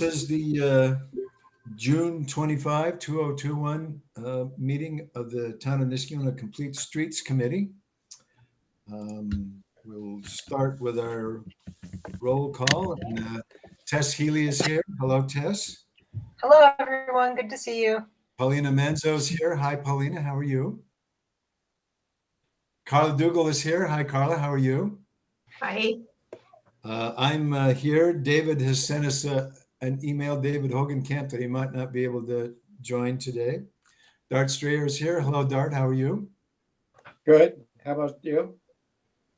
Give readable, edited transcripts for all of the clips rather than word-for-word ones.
This is the June 25, 2021 meeting of the Town of Niskayuna Complete Streets Committee. We'll start with our roll call. And, Tess Healy is here. Hello, Tess. Hello, everyone. Good to see you. Paulina Menzo is here. Hi, Paulina. How are you? Carla Dougal is here. Hi, Carla. How are you? Hi. I'm here. David has sent us an email, David Hogenkamp, that he might not be able to join today. Dart Strayer is here. Hello, Dart. How are you? Good. How about you?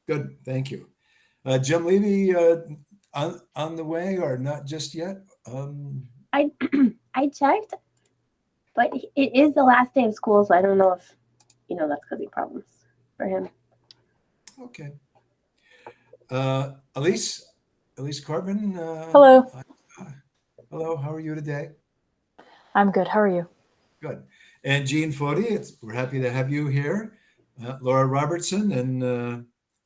Good. Thank you. Jim Levy on the way or not just yet? I checked, but it is the last day of school, so I don't know if that's causing problems for him. Okay. Elise Corbin. Hello. Hello. How are you today? I'm good. How are you? Good. And Jean Fody, we're happy to have you here. Laura Robertson and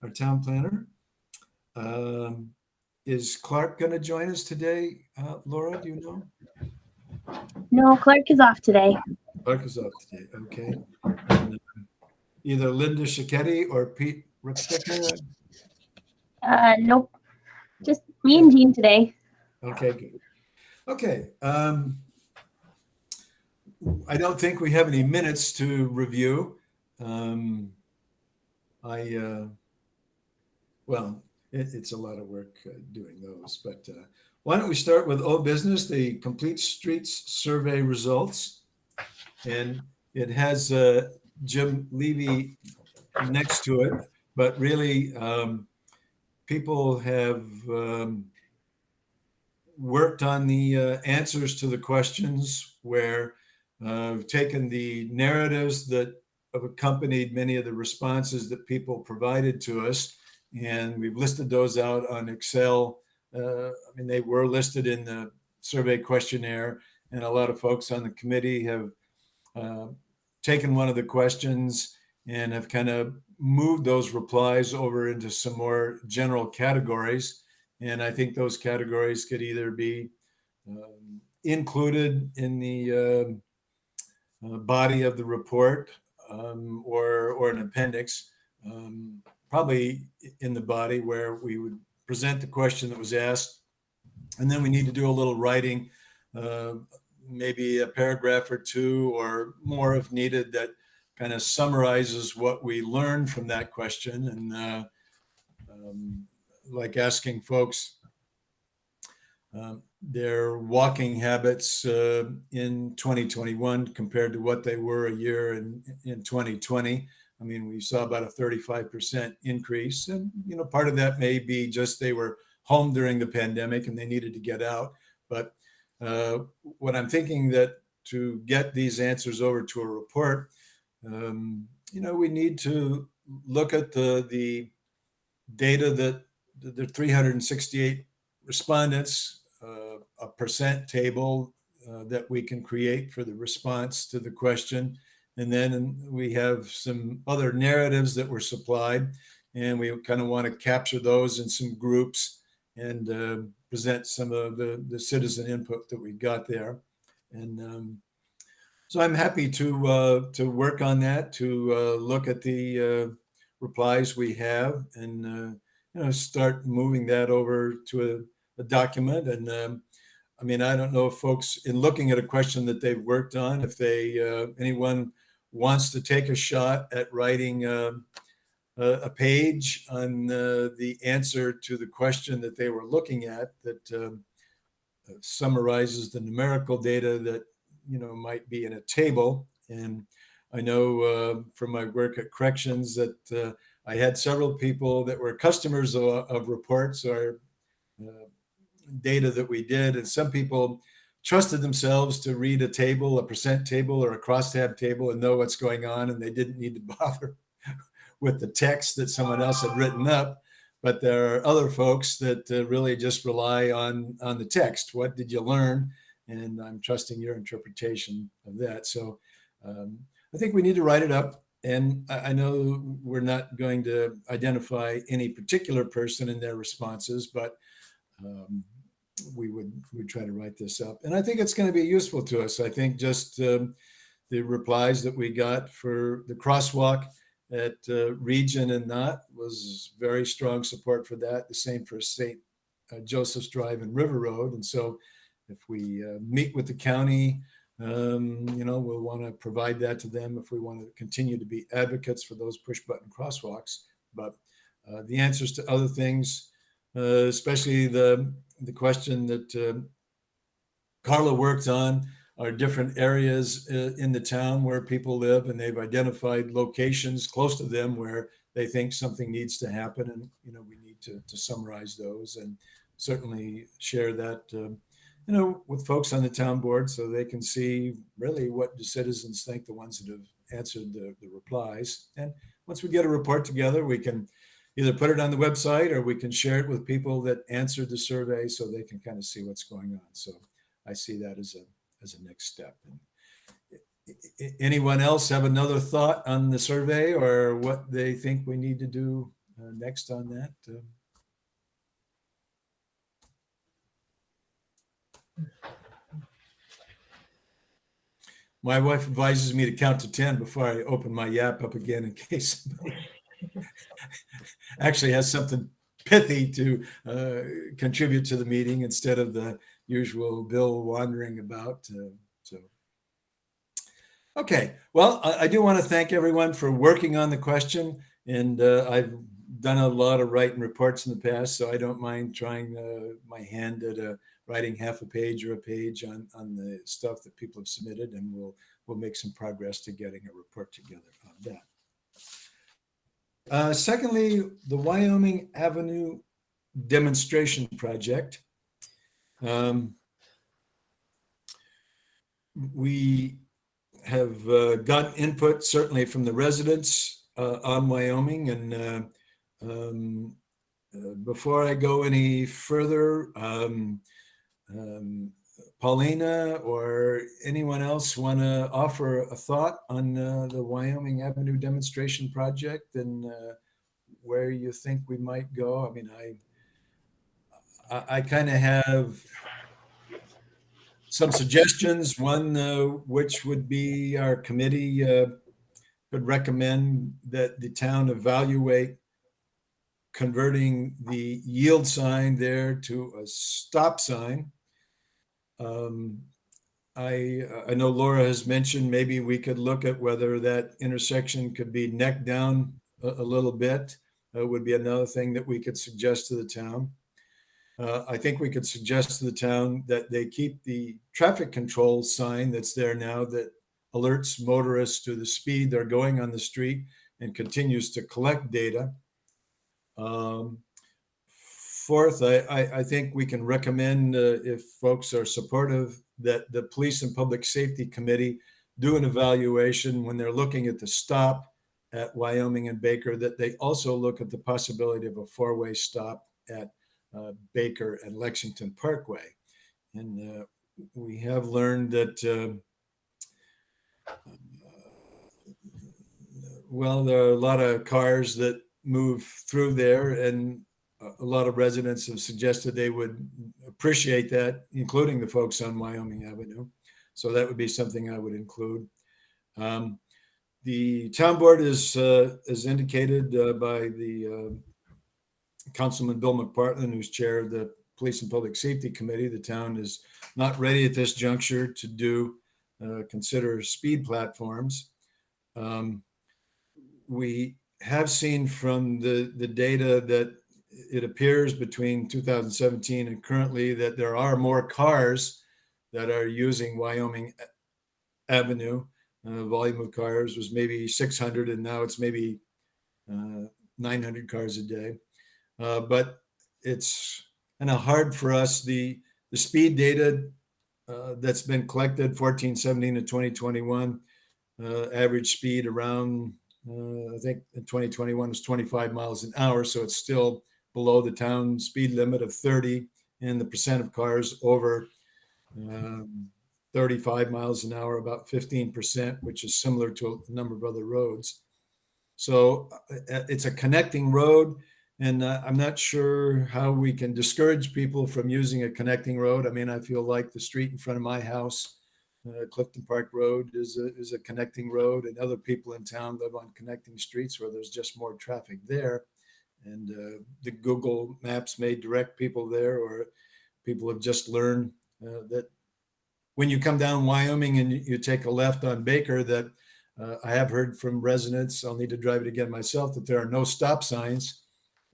our town planner. Is Clark going to join us today? Laura, do you know? No, Clark is off today. Clark is off today. Okay. And, either Linda Schicchetti or Pete Ripsticker? Nope. Just me and Jean today. Okay, good. Okay. I don't think we have any minutes to review. It's a lot of work doing those, but why don't we start with old business, the Complete Streets Survey results. And it has Jim Levy next to it, but really people have worked on the answers to the questions where taken the narratives that have accompanied many of the responses that people provided to us, and we've listed those out on Excel. They were listed in the survey questionnaire, and a lot of folks on the committee have taken one of the questions and have kind of moved those replies over into some more general categories. And I think those categories could either be included in the body of the report or an appendix, probably in the body where we would present the question that was asked. And then we need to do a little writing, maybe a paragraph or two or more if needed, that kind of summarizes what we learned from that question. And like asking folks their walking habits in 2021 compared to what they were a year in 2020. We saw about a 35% increase. And, part of that may be just they were home during the pandemic and they needed to get out. But what I'm thinking that to get these answers over to a report, we need to look at the data that the 368 respondents, a percent table that we can create for the response to the question. And then we have some other narratives that were supplied, and we kind of want to capture those in some groups and present some of the citizen input that we got there. And so I'm happy to work on that, to look at the replies we have and start moving that over to a document. And I don't know if folks, in looking at a question that they've worked on, if anyone wants to take a shot at writing a page on the answer to the question that they were looking at that summarizes the numerical data that might be in a table. And I know from my work at corrections that I had several people that were customers of reports or data that we did, and some people trusted themselves to read a table, a percent table or a crosstab table, and know what's going on, and they didn't need to bother with the text that someone else had written up. But there are other folks that really just rely on the text. What did you learn? And I'm trusting your interpretation of that. So I think we need to write it up. And I know we're not going to identify any particular person in their responses, but would try to write this up. And I think it's going to be useful to us. I think just the replies that we got for the crosswalk at Region and Knott was very strong support for that. The same for St. Joseph's Drive and River Road. And so if we meet with the county, we'll want to provide that to them if we want to continue to be advocates for those push button crosswalks. But the answers to other things, especially the question that Carla worked on, are different areas in the town where people live, and they've identified locations close to them where they think something needs to happen. And, we need to summarize those and certainly share that, with folks on the town board so they can see really what the citizens think, the ones that have answered the replies. And once we get a report together, we can either put it on the website or we can share it with people that answered the survey so they can kind of see what's going on. So I see that as a next step. And anyone else have another thought on the survey or what they think we need to do next on that? My wife advises me to count to 10 before I open my yap up again in case somebody actually has something pithy to contribute to the meeting instead of the usual Bill wandering about. Okay. Well, I do want to thank everyone for working on the question. And I've done a lot of writing reports in the past, so I don't mind trying my hand at writing half a page or a page on the stuff that people have submitted, and we'll make some progress to getting a report together on that. Secondly, the Wyoming Avenue demonstration project. We have gotten input certainly from the residents on Wyoming, and before I go any further, Paulina or anyone else want to offer a thought on the Wyoming Avenue demonstration project and where you think we might go? I mean, I kind of have some suggestions. One, which would be our committee could recommend that the town evaluate converting the yield sign there to a stop sign. I know Laura has mentioned maybe we could look at whether that intersection could be neck down a little bit. Would be another thing that we could suggest to the town. I think we could suggest to the town that they keep the traffic control sign that's there now that alerts motorists to the speed they're going on the street and continues to collect data. Fourth, I think we can recommend, if folks are supportive, that the Police and Public Safety Committee do an evaluation when they're looking at the stop at Wyoming and Baker, that they also look at the possibility of a four-way stop at Baker and Lexington Parkway. And we have learned that, well, there are a lot of cars that move through there, and a lot of residents have suggested they would appreciate that, including the folks on Wyoming Avenue. So that would be something I would include. The town board is indicated by the Councilman Bill McPartland, who's chair of the Police and Public Safety Committee. The town is not ready at this juncture to consider speed platforms. We have seen from the data that it appears between 2017 and currently that there are more cars that are using Wyoming Avenue. Volume of cars was maybe 600, and now it's maybe 900 cars a day. But it's kind of hard for us. The speed data that's been collected, 1417 to 2021, average speed around, I think in 2021 was 25 miles an hour. So it's still below the town speed limit of 30, and the percent of cars over 35 miles an hour, about 15%, which is similar to a number of other roads. So it's a connecting road. And I'm not sure how we can discourage people from using a connecting road. I mean, I feel like the street in front of my house, Clifton Park Road, is a connecting road, and other people in town live on connecting streets where there's just more traffic there. And the Google Maps may direct people there, or people have just learned that when you come down Wyoming and you take a left on Baker, that I have heard from residents, I'll need to drive it again myself, that there are no stop signs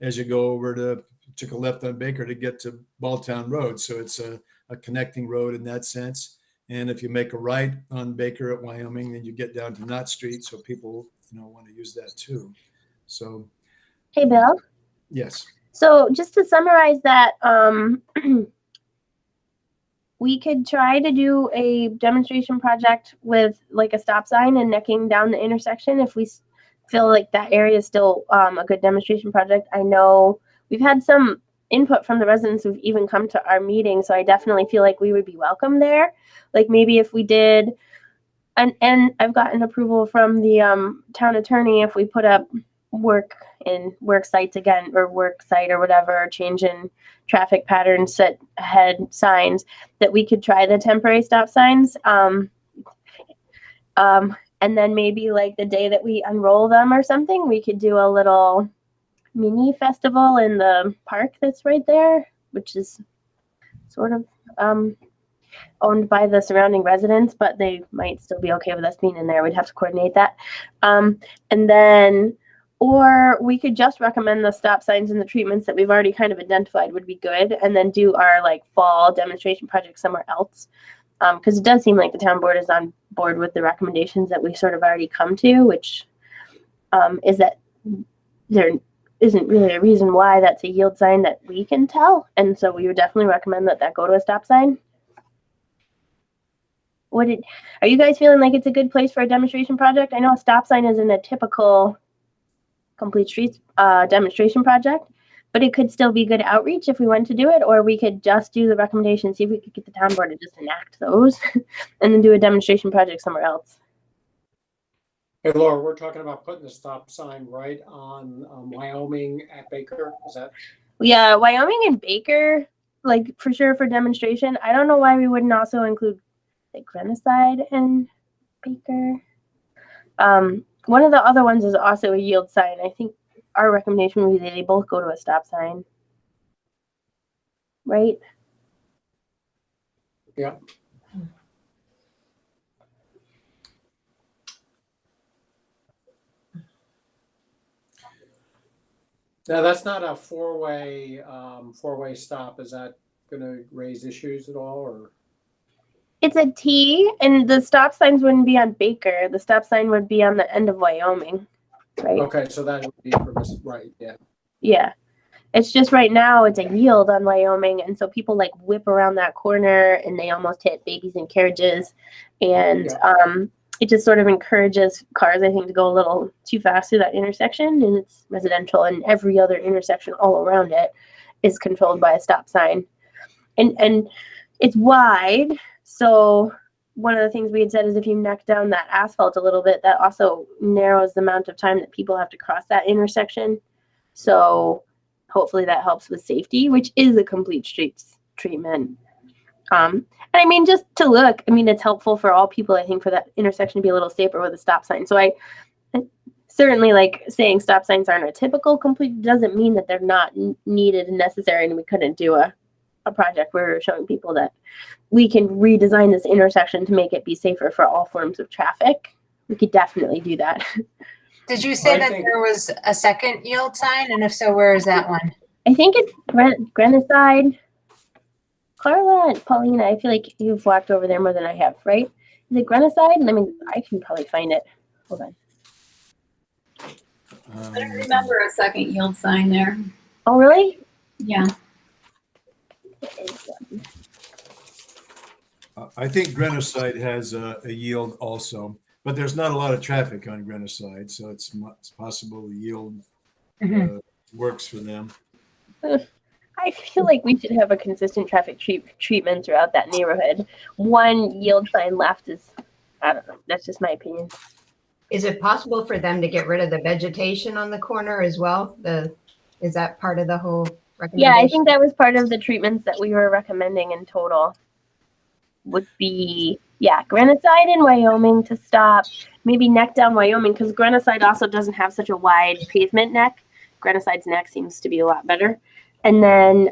as you go over to took a left on Baker to get to Balltown Road. So it's a connecting road in that sense. And if you make a right on Baker at Wyoming, then you get down to Knott Street. So people, want to use that too. So, Hey, Bill. yes. So just to summarize that, we could try to do a demonstration project with like a stop sign and necking down the intersection if we feel like that area is still a good demonstration project. I know we've had some input from the residents who've even come to our meeting, so I definitely feel like we would be welcome there. Like maybe if we did, and I've gotten approval from the town attorney if we put up work sites again, or work site or whatever, change in traffic patterns, set ahead signs, that we could try the temporary stop signs. And then maybe like the day that we unroll them or something, we could do a little mini festival in the park that's right there, which is sort of owned by the surrounding residents, but they might still be okay with us being in there. We'd have to coordinate that. And then, or we could just recommend the stop signs and the treatments that we've already kind of identified would be good, and then do our like fall demonstration project somewhere else. Because it does seem like the town board is on board with the recommendations that we sort of already come to, which is that there isn't really a reason why that's a yield sign that we can tell. And so we would definitely recommend that go to a stop sign. Are you guys feeling like it's a good place for a demonstration project? I know a stop sign isn't a typical complete streets demonstration project, but it could still be good outreach if we went to do it, or we could just do the recommendations, see if we could get the town board to just enact those and then do a demonstration project somewhere else. Hey, Laura, we're talking about putting the stop sign right on Wyoming at Baker. Is that? Yeah, Wyoming and Baker, like for sure for demonstration. I don't know why we wouldn't also include like Crescent and Baker. One of the other ones is also a yield sign. I think our recommendation would be that they both go to a stop sign. Right? Yeah. Now that's not a four-way stop. Is that going to raise issues at all, or? It's a T, and the stop signs wouldn't be on Baker. The stop sign would be on the end of Wyoming, right? Okay, so that would be permissible, right? Yeah. Yeah. It's just right now it's a yield on Wyoming, and so people like whip around that corner and they almost hit babies and carriages, and it just sort of encourages cars, I think, to go a little too fast through that intersection, and it's residential, and every other intersection all around it is controlled by a stop sign, and it's wide. So one of the things we had said is if you neck down that asphalt a little bit, that also narrows the amount of time that people have to cross that intersection. So hopefully that helps with safety, which is a complete streets treatment. And I mean, just to look, I mean, it's helpful for all people, I think, for that intersection to be a little safer with a stop sign. So I certainly like saying stop signs aren't a typical complete doesn't mean that they're not needed and necessary and we couldn't do a project where we're showing people that we can redesign this intersection to make it be safer for all forms of traffic. We could definitely do that. Did you say that there was a second yield sign? And if so, where is that one? I think it's Grenaside. Carla and Paulina, I feel like you've walked over there more than I have, right? Is it Grenaside? I mean, I can probably find it. Hold on. I don't remember a second yield sign there. Oh, really? Yeah. I think Grenaside has a yield also, but there's not a lot of traffic on Grenaside, so it's possible the yield works for them. I feel like we should have a consistent traffic treatment throughout that neighborhood. One yield sign left is, I don't know, that's just my opinion. Is it possible for them to get rid of the vegetation on the corner as well? The Is that part of the whole Yeah, recommendation? I think that was part of the treatments that we were recommending in total. Would be, yeah, Grenicide in Wyoming to stop, maybe neck down Wyoming, because Grenicide also doesn't have such a wide pavement neck. Grenicide's neck seems to be a lot better. And then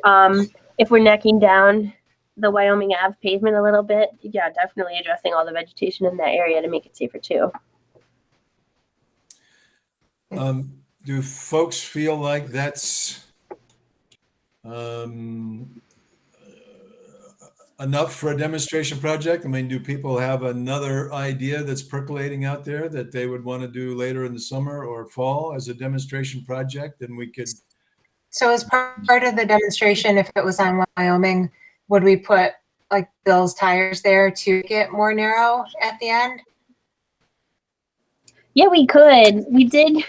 if we're necking down the Wyoming Ave pavement a little bit, yeah, definitely addressing all the vegetation in that area to make it safer too. Do folks feel like that's enough for a demonstration project? I mean, do people have another idea that's percolating out there that they would want to do later in the summer or fall as a demonstration project? And we could. So as part of the demonstration, if it was on Wyoming, would we put like Bill's tires there to get more narrow at the end? Yeah, we could. We did.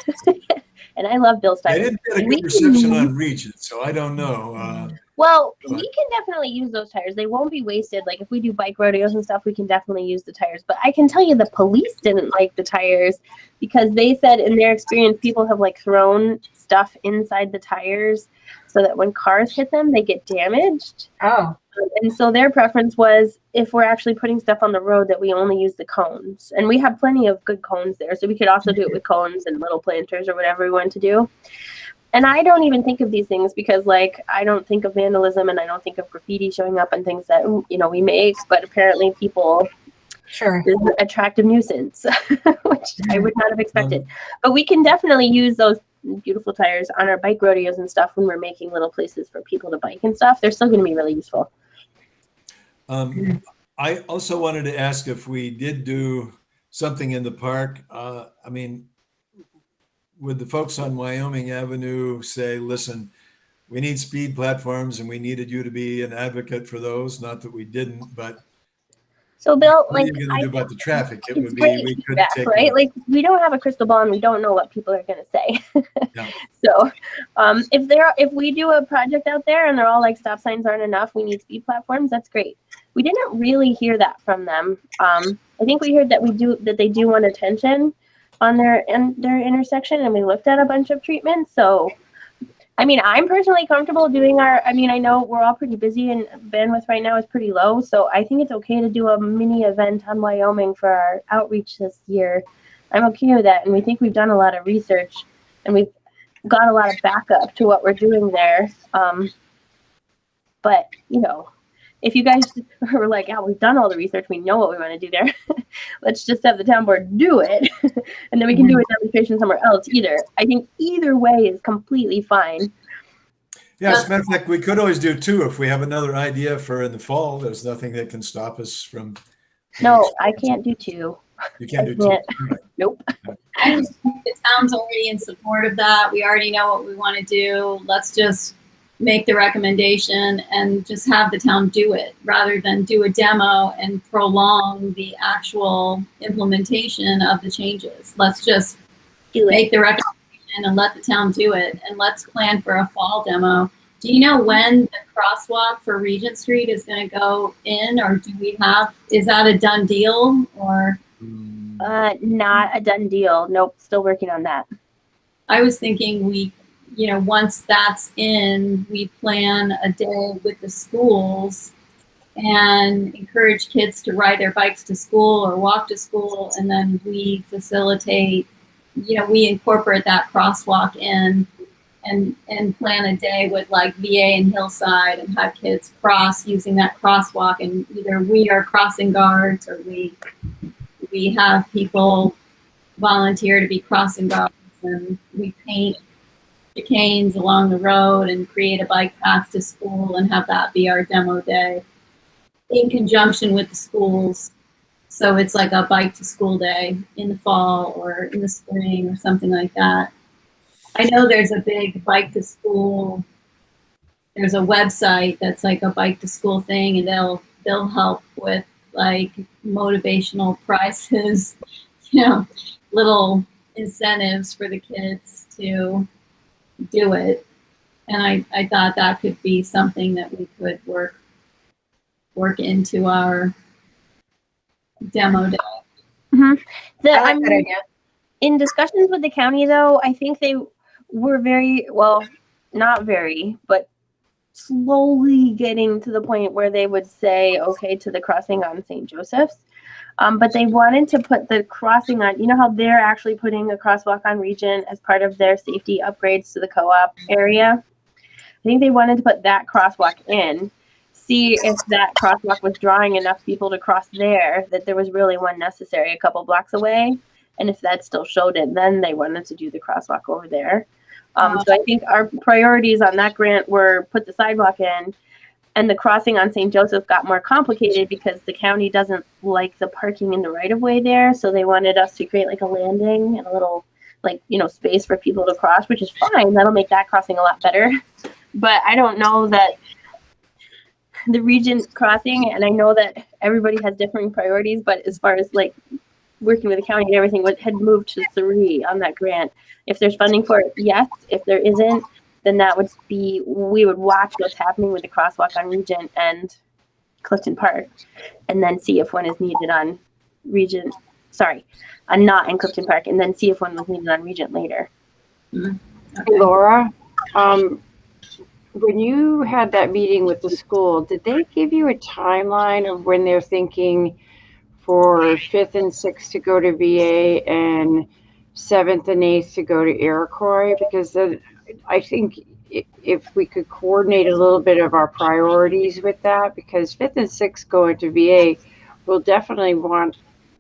And I love Bill's tires. They didn't get a good reception on Regent, so I don't know. Well, we can definitely use those tires. They won't be wasted. Like if we do bike rodeos and stuff, we can definitely use the tires. But I can tell you the police didn't like the tires because they said in their experience, people have like thrown stuff inside the tires so that when cars hit them, they get damaged. Oh. And so their preference was if we're actually putting stuff on the road that we only use the cones. And we have plenty of good cones there. So we could also do it with cones and little planters or whatever we want to do. And I don't even think of these things because, like, I don't think of vandalism and I don't think of graffiti showing up and things that, you know, we make. But apparently people, sure, is an attractive nuisance, which I would not have expected. But we can definitely use those beautiful tires on our bike rodeos and stuff when we're making little places for people to bike and stuff. They're still going to be really useful. I also wanted to ask if we did do something in the park. I mean, would the folks on Wyoming Avenue say, listen, we need speed platforms and we needed you to be an advocate for those? Not that we didn't, but so Bill, what are you going to do about the traffic? It would be, we could take right? Like we don't have a crystal ball and we don't know what people are going to say. Yeah. So if we do a project out there and they're all like stop signs aren't enough, we need speed platforms, that's great. We didn't really hear that from them. I think we heard that they do want attention on their intersection, and we looked at a bunch of treatments. So, I mean, I'm personally comfortable doing I know we're all pretty busy and bandwidth right now is pretty low. So I think it's okay to do a mini event on Wyoming for our outreach this year. I'm okay with that. And we think we've done a lot of research and we've got a lot of backup to what we're doing there. But, you know, if you guys are like, yeah, we've done all the research, we know what we want to do there, let's just have the town board do it. And then we can do a demonstration somewhere else I think either way is completely fine. Yeah, as a matter of fact, we could always do two if we have another idea for in the fall. There's nothing that can stop us from. No, I can't do two. You can't do two. Nope. I just think the town's already in support of that. We already know what we want to do. Let's just make the recommendation and just have the town do it rather than do a demo and prolong the actual implementation of the changes. Let's just make the recommendation and let the town do it, and let's plan for a fall demo. Do you know when the crosswalk for Regent Street is going to go in, or is that a done deal or? Not a done deal. Nope. Still working on that. I was thinking once that's in, we plan a day with the schools and encourage kids to ride their bikes to school or walk to school. And then we facilitate, we incorporate that crosswalk in and plan a day with like VA and Hillside and have kids cross using that crosswalk. And either we are crossing guards or we have people volunteer to be crossing guards, and we paint chicanes along the road and create a bike path to school and have that be our demo day in conjunction with the schools. So it's like a bike to school day in the fall or in the spring or something like that. I know there's a big bike to school. There's a website that's like a bike to school thing, and they'll help with like motivational prizes, little incentives for the kids to do it. And I thought that could be something that we could work into our demo day. Mm-hmm. I like that idea. In discussions with the county, though, I think they were very well. not very, but slowly getting to the point where they would say okay to the crossing on St. Joseph's. But they wanted to put the crossing on, you know how they're actually putting a crosswalk on Regent as part of their safety upgrades to the co-op area. I think they wanted to put that crosswalk in, see if that crosswalk was drawing enough people to cross there, that there was really one necessary a couple blocks away. And if that still showed it, then they wanted to do the crosswalk over there. So I think our priorities on that grant were put the sidewalk in, and the crossing on St. Joseph got more complicated because the county doesn't like the parking in the right of way there. So they wanted us to create like a landing and a little space for people to cross, which is fine. That'll make that crossing a lot better. But I don't know that the Regent crossing, and I know that everybody has different priorities, but as far as like working with the county and everything, had moved to 3 on that grant. If there's funding for it, yes. If there isn't, then that would be, we would watch what's happening with the crosswalk on Regent and Clifton Park, and then see if one is needed on Regent, not in Clifton Park, and then see if one was needed on Regent later. Okay. Hey, Laura, when you had that meeting with the school, did they give you a timeline of when they're thinking for 5th and 6th to go to VA and 7th and 8th to go to Iroquois? Because I think if we could coordinate a little bit of our priorities with that, because 5th and 6th going to VA, we'll definitely want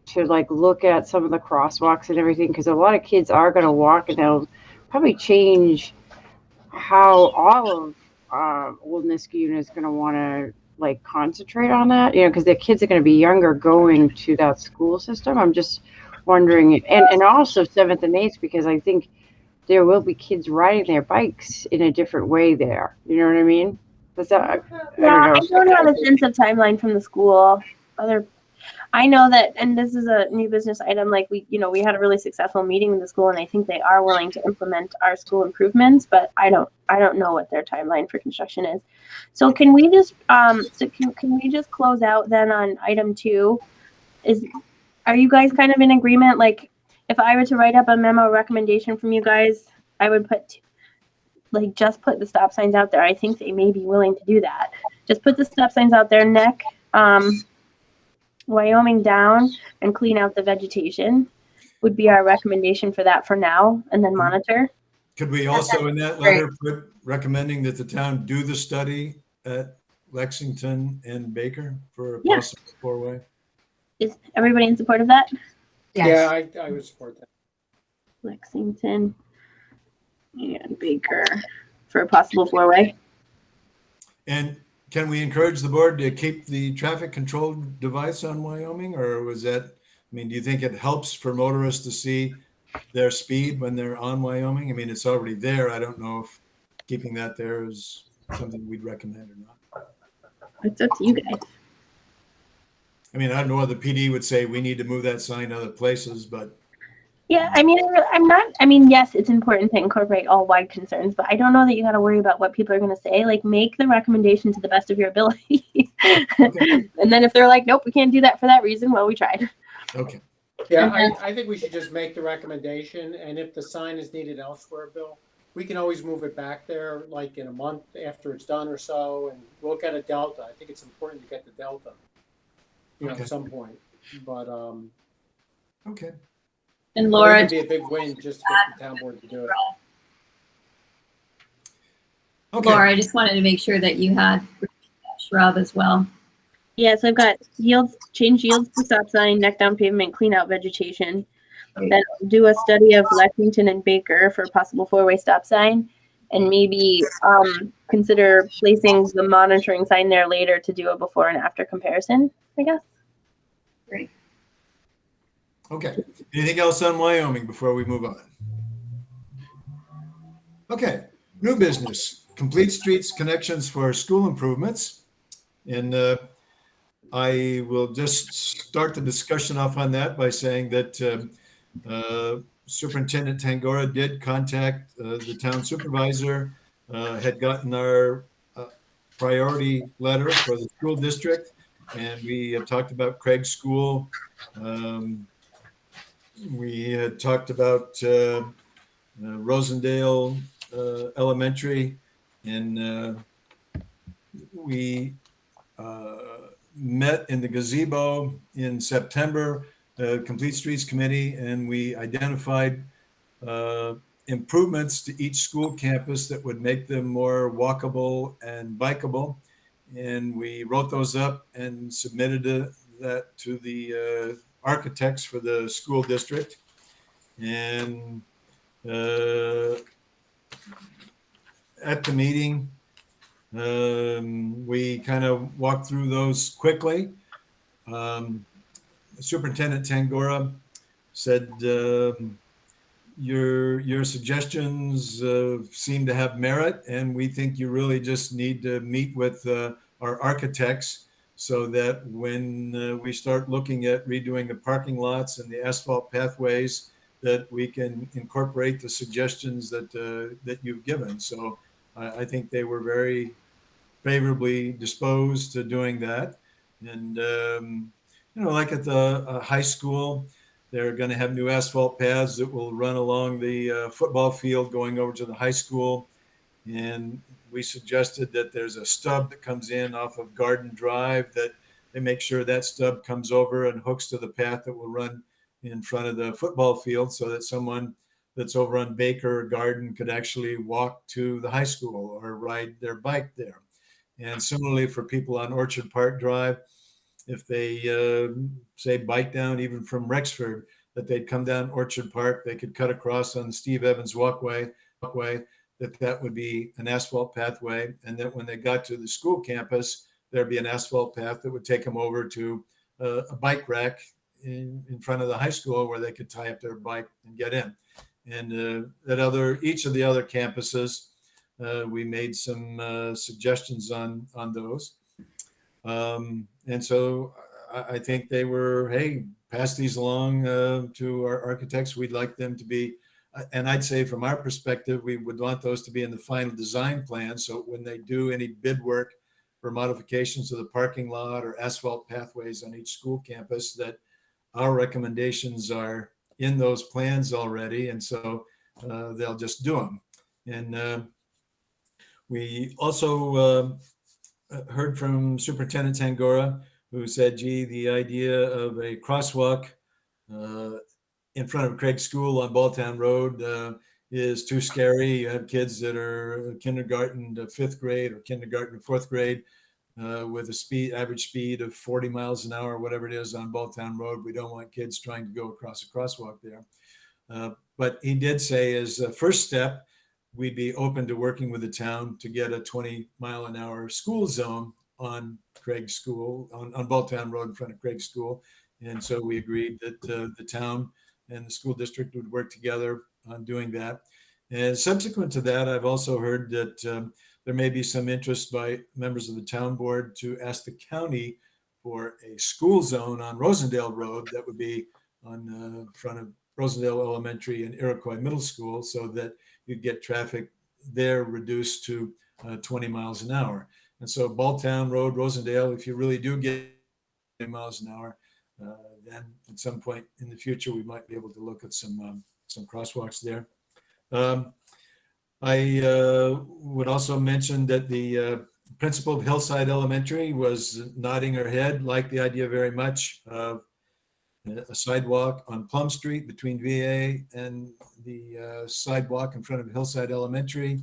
to look at some of the crosswalks and everything, because a lot of kids are going to walk, and they'll probably change how all of Old Niskayuna is going to want to concentrate on that, because the kids are going to be younger going to that school system. I'm just wondering, and also 7th and 8th, because I think there will be kids riding their bikes in a different way there. You know what I mean? I don't have a sense of timeline from the school. I know that, and this is a new business item, we had a really successful meeting with the school, and I think they are willing to implement our school improvements, but I don't know what their timeline for construction is. So can we just can we just close out then on item 2? Are you guys kind of in agreement? If I were to write up a memo recommendation from you guys, I would put just put the stop signs out there. I think they may be willing to do that. Just put the stop signs out there, neck Wyoming down, and clean out the vegetation would be our recommendation for that for now, and then monitor. Could we also in that letter put recommending that the town do the study at Lexington and Baker for a possible 4-way? Is everybody in support of that? Yes. Yeah, I would support that. Lexington and Baker for a possible 4-way. And can we encourage the board to keep the traffic control device on Wyoming, or was that, do you think it helps for motorists to see their speed when they're on Wyoming? It's already there. I don't know if keeping that there is something we'd recommend or not. It's up to you guys. I don't know whether PD would say we need to move that sign to other places, but yeah, yes, it's important to incorporate all wide concerns, but I don't know that you got to worry about what people are going to say. Make the recommendation to the best of your ability. Okay. And then if they're like, nope, we can't do that for that reason, well, we tried. Okay. Yeah, I think we should just make the recommendation, and if the sign is needed elsewhere, Bill, we can always move it back there, in a month after it's done or so, and we'll get a delta. I think it's important to get the delta, at some point. But okay. And Laura, it'd be a big win just to get the town board to do it. Okay. Laura, I just wanted to make sure that you had shrub as well. Yeah, so I've got change yields to stop sign, neck down pavement, clean out vegetation. Then do a study of Lexington and Baker for a possible 4-way stop sign, and maybe consider placing the monitoring sign there later to do a before and after comparison, I guess. Great. Okay. Anything else on Wyoming before we move on? Okay. New business. Complete streets connections for school improvements. And I will just start the discussion off on that by saying that Superintendent Tangora did contact the town supervisor, had gotten our priority letter for the school district, and we have talked about Craig's School. We had talked about Rosendale Elementary, And we met in the gazebo in September, the Complete Streets Committee, and we identified improvements to each school campus that would make them more walkable and bikeable. And we wrote those up and submitted that to the architects for the school district. And at the meeting, we kind of walked through those quickly. Superintendent Tangora said, your suggestions seem to have merit, and we think you really just need to meet with our architects so that when we start looking at redoing the parking lots and the asphalt pathways, that we can incorporate the suggestions that you've given. So I think they were very favorably disposed to doing that. And, like at the high school, they're going to have new asphalt paths that will run along the football field going over to the high school. And we suggested that there's a stub that comes in off of Garden Drive, that they make sure that stub comes over and hooks to the path that will run in front of the football field, so that someone that's over on Baker or Garden could actually walk to the high school or ride their bike there. And similarly for people on Orchard Park Drive, if they say bike down even from Rexford, that they'd come down Orchard Park, they could cut across on the Steve Evans walkway, that would be an asphalt pathway. And that when they got to the school campus, there'd be an asphalt path that would take them over to a bike rack in front of the high school where they could tie up their bike and get in. And each of the other campuses, we made some suggestions on those. And so I think they were, hey, pass these along to our architects. We'd like them to be, and I'd say from our perspective, we would want those to be in the final design plan. So when they do any bid work for modifications to the parking lot or asphalt pathways on each school campus, that our recommendations are in those plans already. And so they'll just do them. And we also heard from Superintendent Tangora, who said, gee, the idea of a crosswalk in front of Craig School on Balltown Road is too scary. You have kids that are kindergarten to fifth grade or kindergarten to fourth grade with a average speed of 40 miles an hour, whatever it is on Balltown Road. We don't want kids trying to go across a crosswalk there. But he did say, as a first step, we'd be open to working with the town to get a 20-mile-an-hour school zone on Craig School, on Balltown Road in front of Craig School. And so we agreed that the town and the school district would work together on doing that. And subsequent to that, I've also heard that there may be some interest by members of the town board to ask the county for a school zone on Rosendale Road that would be on front of Rosendale Elementary and Iroquois Middle School, so that you'd get traffic there reduced to 20 miles an hour. And so Balltown Road, Rosendale, if you really do get 20 miles an hour, then at some point in the future, we might be able to look at some crosswalks there. I would also mention that the principal of Hillside Elementary was nodding her head, liked the idea very much of a sidewalk on Plum Street between VA and the sidewalk in front of Hillside Elementary,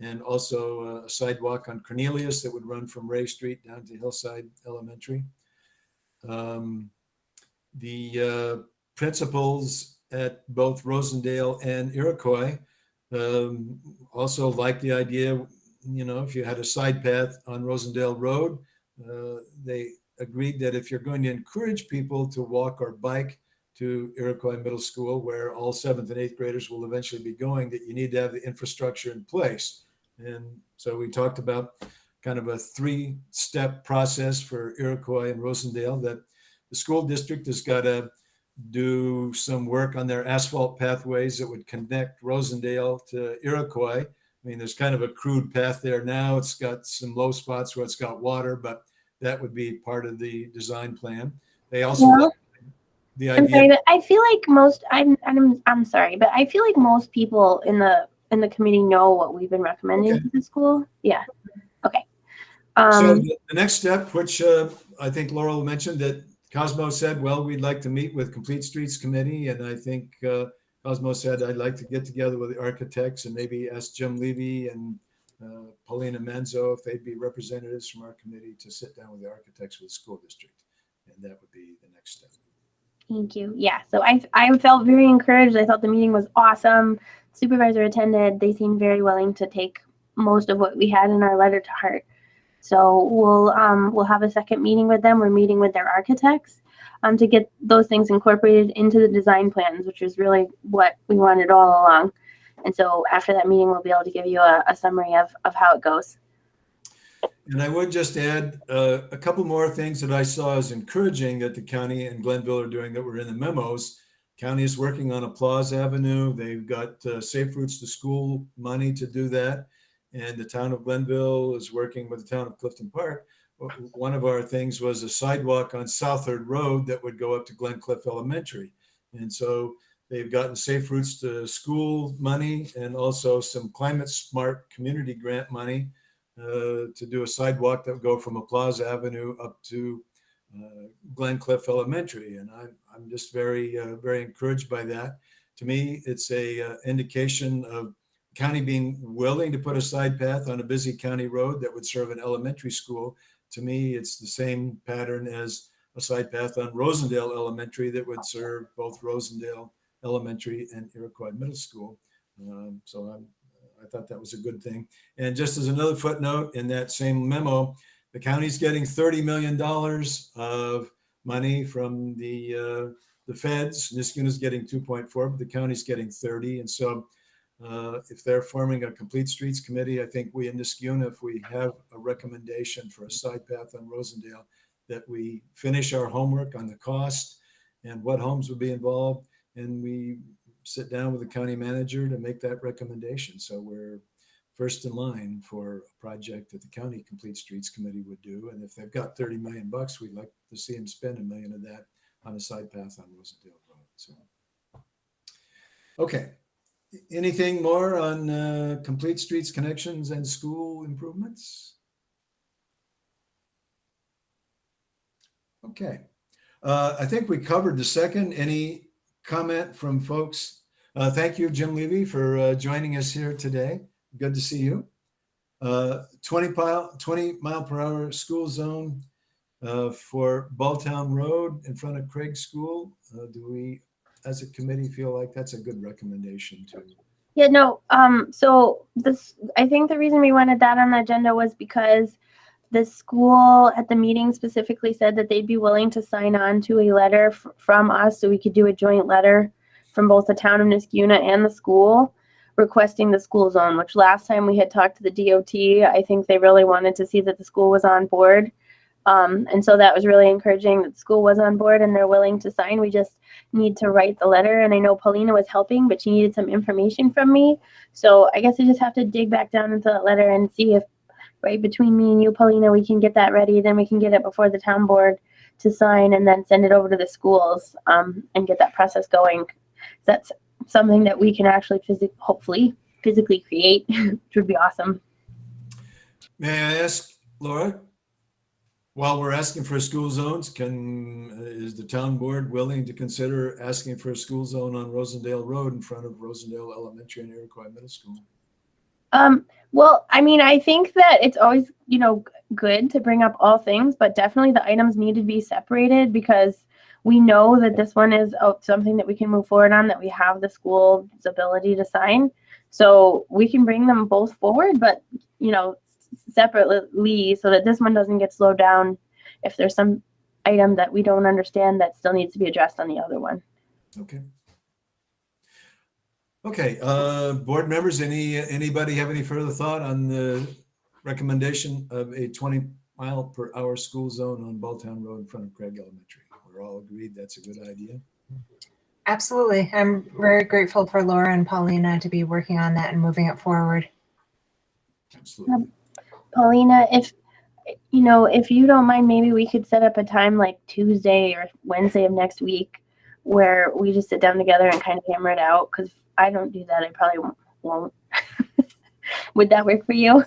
and also a sidewalk on Cornelius that would run from Ray Street down to Hillside Elementary. The principals at both Rosendale and Iroquois also liked the idea, if you had a side path on Rosendale Road, they agreed that if you're going to encourage people to walk or bike to Iroquois Middle School, where all 7th and 8th graders will eventually be going, that you need to have the infrastructure in place. And so we talked about kind of a 3-step process for Iroquois and Rosendale, that the school district has got to do some work on their asphalt pathways that would connect Rosendale to Iroquois. I mean, there's kind of a crude path there now. It's got some low spots where it's got water, but that would be part of the design plan. They also like the idea. I'm sorry, but I feel like most I'm sorry, but I feel like most people in the and the committee know what we've been recommending Okay. to the school. Yeah. Okay. So the next step, which I think Laurel mentioned, that Cosmo said, well, we'd like to meet with Complete Streets Committee. And I think Cosmo said, I'd like to get together with the architects and maybe ask Jim Levy and Paulina Manzo if they'd be representatives from our committee to sit down with the architects with the school district. And that would be the next step. Thank you. Yeah. So I felt very encouraged. I thought the meeting was awesome. Supervisor attended. They seemed very willing to take most of what we had in our letter to heart. So we'll have a second meeting with them. We're meeting with their architects to get those things incorporated into the design plans, which is really what we wanted all along. And so after that meeting, we'll be able to give you a summary of how it goes. And I would just add a couple more things that I saw as encouraging that the county and Glenville are doing that were in the memos. County is working on Applause Avenue. They've got Safe Routes to School money to do that. And the town of Glenville is working with the town of Clifton Park. One of our things was a sidewalk on South Third Road that would go up to Glen Cliff Elementary. And so they've gotten Safe Routes to School money and also some climate smart community grant money to do a sidewalk that would go from Applause Avenue up to Glen Cliff Elementary. And I'm just very encouraged by that. To me, it's a indication of county being willing to put a side path on a busy county road that would serve an elementary school. To me, it's the same pattern as a side path on Rosendale Elementary that would serve both Rosendale Elementary and Iroquois Middle School. So I thought that was a good thing. And just as another footnote in that same memo, the county's getting $30 million of money from the feds. Niskuna is getting 2.4, but the county's getting 30. And so if they're forming a Complete Streets Committee, I think we in Niskuna, if we have a recommendation for a side path on Rosendale, that we finish our homework on the cost and what homes would be involved, and we sit down with the county manager to make that recommendation. So we're first in line for a project that the county Complete Streets Committee would do. And if they've got 30 million bucks, we'd like to see them spend $1 million of that on a side path on Rosendale Road. So, okay. Anything more on Complete Streets connections and school improvements? Okay. I think we covered the second. Any comment from folks? Thank you, Jim Levy, for joining us here today. Good to see you. 20 mile per hour school zone for Balltown Road in front of Craig School. Do we, as a committee, feel like that's a good recommendation too? Yeah, no. So I think the reason we wanted that on the agenda was because the school at the meeting specifically said that they'd be willing to sign on to a letter from us, so we could do a joint letter from both the town of Niskuna and the school requesting the school zone, which last time we had talked to the DOT, I think they really wanted to see that the school was on board. And so that was really encouraging that the school was on board and they're willing to sign. We just need to write the letter. And I know Paulina was helping, but she needed some information from me. So I guess I just have to dig back down into that letter and see if right between me and you, Paulina, we can get that ready. Then we can get it before the town board to sign and then send it over to the schools and get that process going. That's something that we can actually hopefully physically create, which would be awesome. May I ask, Laura, while we're asking for school zones, is the town board willing to consider asking for a school zone on Rosendale Road in front of Rosendale Elementary and Iroquois Middle School? Well, I mean, I think that it's always, good to bring up all things, but definitely the items need to be separated because we know that this one is something that we can move forward on, that we have the school's ability to sign. So we can bring them both forward, but, separately so that this one doesn't get slowed down if there's some item that we don't understand that still needs to be addressed on the other one. Okay. Board members, anybody have any further thought on the recommendation of a 20 mile per hour school zone on Balltown Road in front of Craig Elementary? We're all agreed that's a good idea. Absolutely. I'm very grateful for Laura and Paulina to be working on that and moving it forward. Absolutely. Paulina, if you don't mind, maybe we could set up a time like Tuesday or Wednesday of next week where we just sit down together and kind of hammer it out. Because if I don't do that, I probably won't. Would that work for you?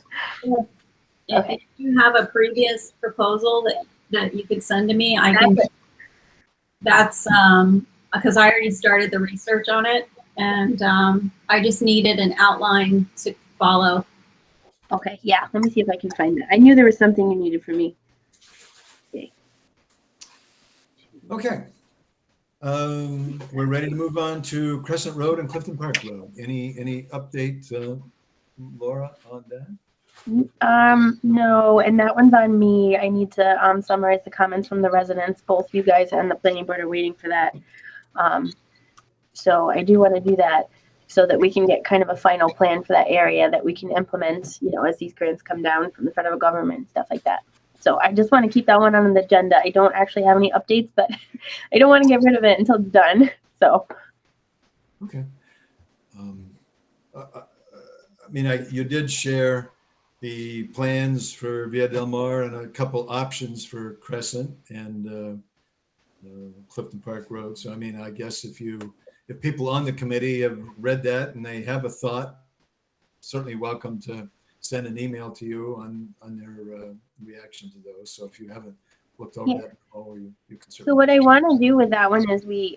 If you have a previous proposal that you could send to me, I can. That's because I already started the research on it, and I just needed an outline to follow. Okay, yeah. Let me see if I can find that. I knew there was something you needed from me. Okay. We're ready to move on to Crescent Road and Clifton Park Road. Any update, Laura, on that? No, and that one's on me. I need to summarize the comments from the residents. Both you guys and the planning board are waiting for that. So I do want to do that so that we can get kind of a final plan for that area that we can implement, as these grants come down from the federal government and stuff like that. So I just want to keep that one on the agenda. I don't actually have any updates, but I don't want to get rid of it until it's done. So. Okay. You did share the plans for Via Del Mar and a couple options for Crescent and Clifton Park Road. So, I guess if people on the committee have read that and they have a thought, certainly welcome to send an email to you on their reaction to those. So if you haven't looked over that before, you can certainly. So what I want to do with that one is we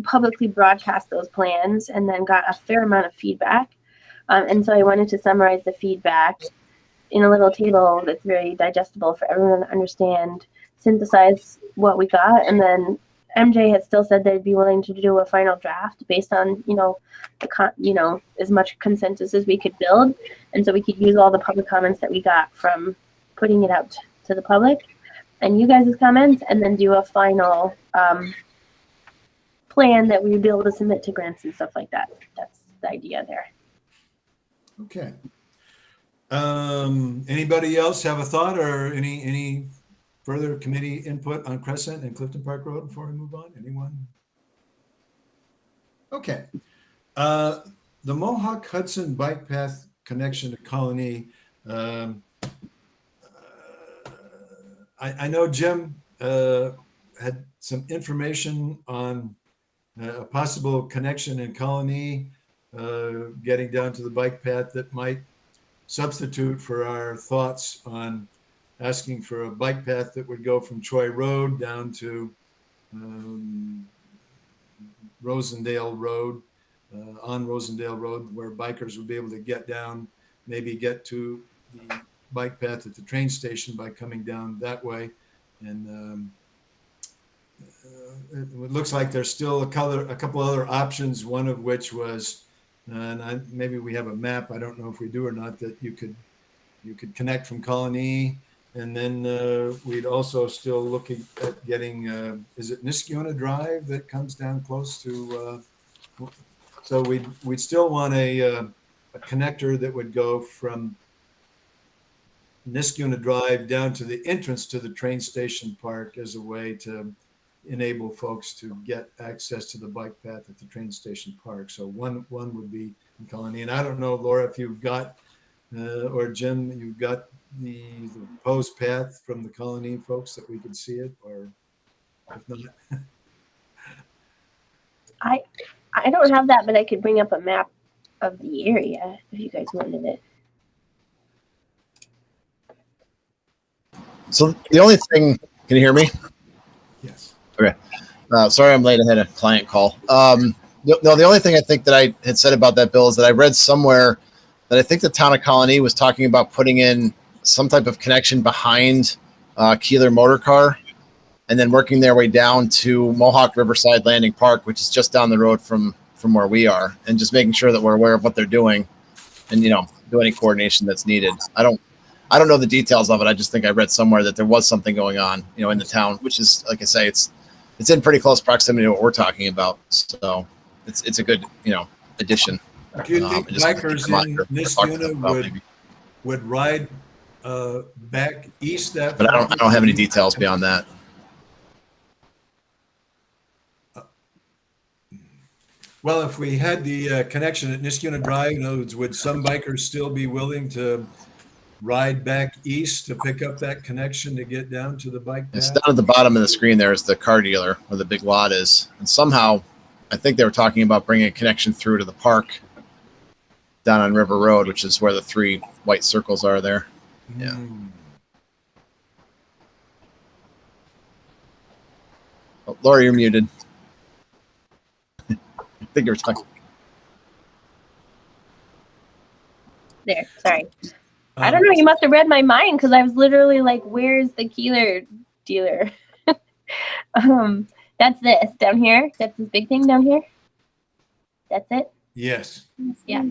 publicly broadcast those plans and then got a fair amount of feedback. And so I wanted to summarize the feedback in a little table that's very digestible for everyone to understand, synthesize what we got, and then MJ had still said they'd be willing to do a final draft based on, as much consensus as we could build. And so we could use all the public comments that we got from putting it out to the public and you guys' comments, and then do a final plan that we would be able to submit to grants and stuff like that. That's the idea there. Okay. Anybody else have a thought or any further committee input on Crescent and Clifton Park Road before we move on? Anyone? Okay. The Mohawk Hudson bike path connection to Colony. I know Jim had some information on a possible connection in Colony, getting down to the bike path that might substitute for our thoughts on asking for a bike path that would go from Troy Road down to Rosendale Road, on Rosendale Road, where bikers would be able to get down, maybe get to the bike path at the train station by coming down that way. And it looks like there's still a couple other options, one of which was, and maybe we have a map, I don't know if we do or not, that you could connect from Colony. And then we'd also still looking at getting, is it Niskuna Drive that comes down close to, so we'd still want a connector that would go from Niskuna Drive down to the entrance to the train station park as a way to enable folks to get access to the bike path at the train station park. So one would be in Colony. And I don't know, Laura, if you've got, or Jim, you've got the proposed path from the Colony folks that we could see it, or if not. I don't have that, but I could bring up a map of the area if you guys wanted it. So the only thing, can you hear me? Yes. Okay. Sorry, I'm late. I had a client call. The only thing I think that I had said about that bill is that I read somewhere that I think the town of Colony was talking about putting in some type of connection behind Keeler Motor Car and then working their way down to Mohawk Riverside Landing Park, which is just down the road from where we are, and just making sure that we're aware of what they're doing and, do any coordination that's needed. I don't know the details of it. I just think I read somewhere that there was something going on, in the town, which is, like I say, it's in pretty close proximity to what we're talking about. So it's a good, addition. Do you think bikers in Niskuna would ride back east that? But I don't have any details beyond that. Well, if we had the connection at Niskuna Drive, in other words, would some bikers still be willing to ride back east to pick up that connection to get down to the bike path? It's down at the bottom of the screen. There is the car dealer where the big lot is. And somehow, I think they were talking about bringing a connection through to the park down on River Road, which is where the 3 white circles are there. Yeah. Oh, Laura, you're muted. I think you're talking. There, sorry. I don't know. You must have read my mind because I was literally like, "Where's the Keeler dealer?" That's this down here. That's this big thing down here. That's it. Yes. Yeah.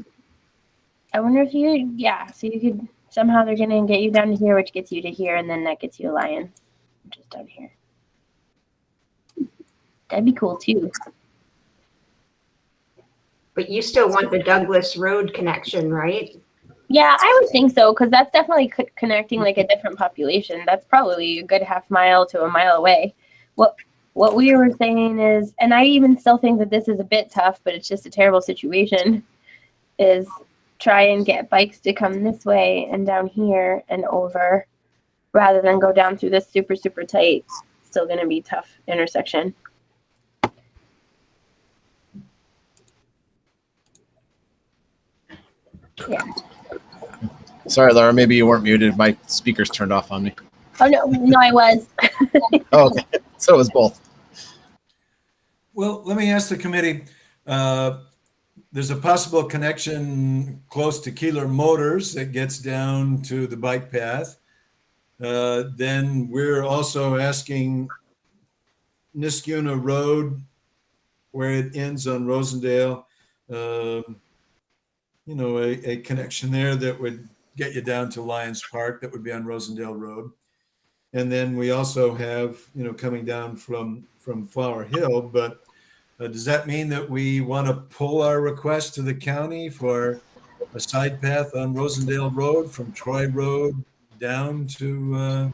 I wonder if you, yeah. So you could somehow they're gonna get you down to here, which gets you to here, and then that gets you Alliance, which is down here. That'd be cool too. But you still want the Douglas Road connection, right? Yeah, I would think so, because that's definitely connecting like a different population. That's probably a good half mile to a mile away. What we were saying is, and I even still think that this is a bit tough, but it's just a terrible situation, is try and get bikes to come this way and down here and over, rather than go down through this super, super tight, still going to be tough intersection. Yeah. Sorry, Laura, maybe you weren't muted. My speakers turned off on me. Oh, no, I was. Oh, okay. So it was both. Well, let me ask the committee. There's a possible connection close to Keeler Motors that gets down to the bike path. Then we're also asking Niskuna Road, where it ends on Rosendale, you know, a connection there that would get you down to Lions Park. That would be on Rosendale Road. And then we also have, you know, coming down from Flower Hill, but does that mean that we want to pull our request to the county for a side path on Rosendale Road from Troy Road down to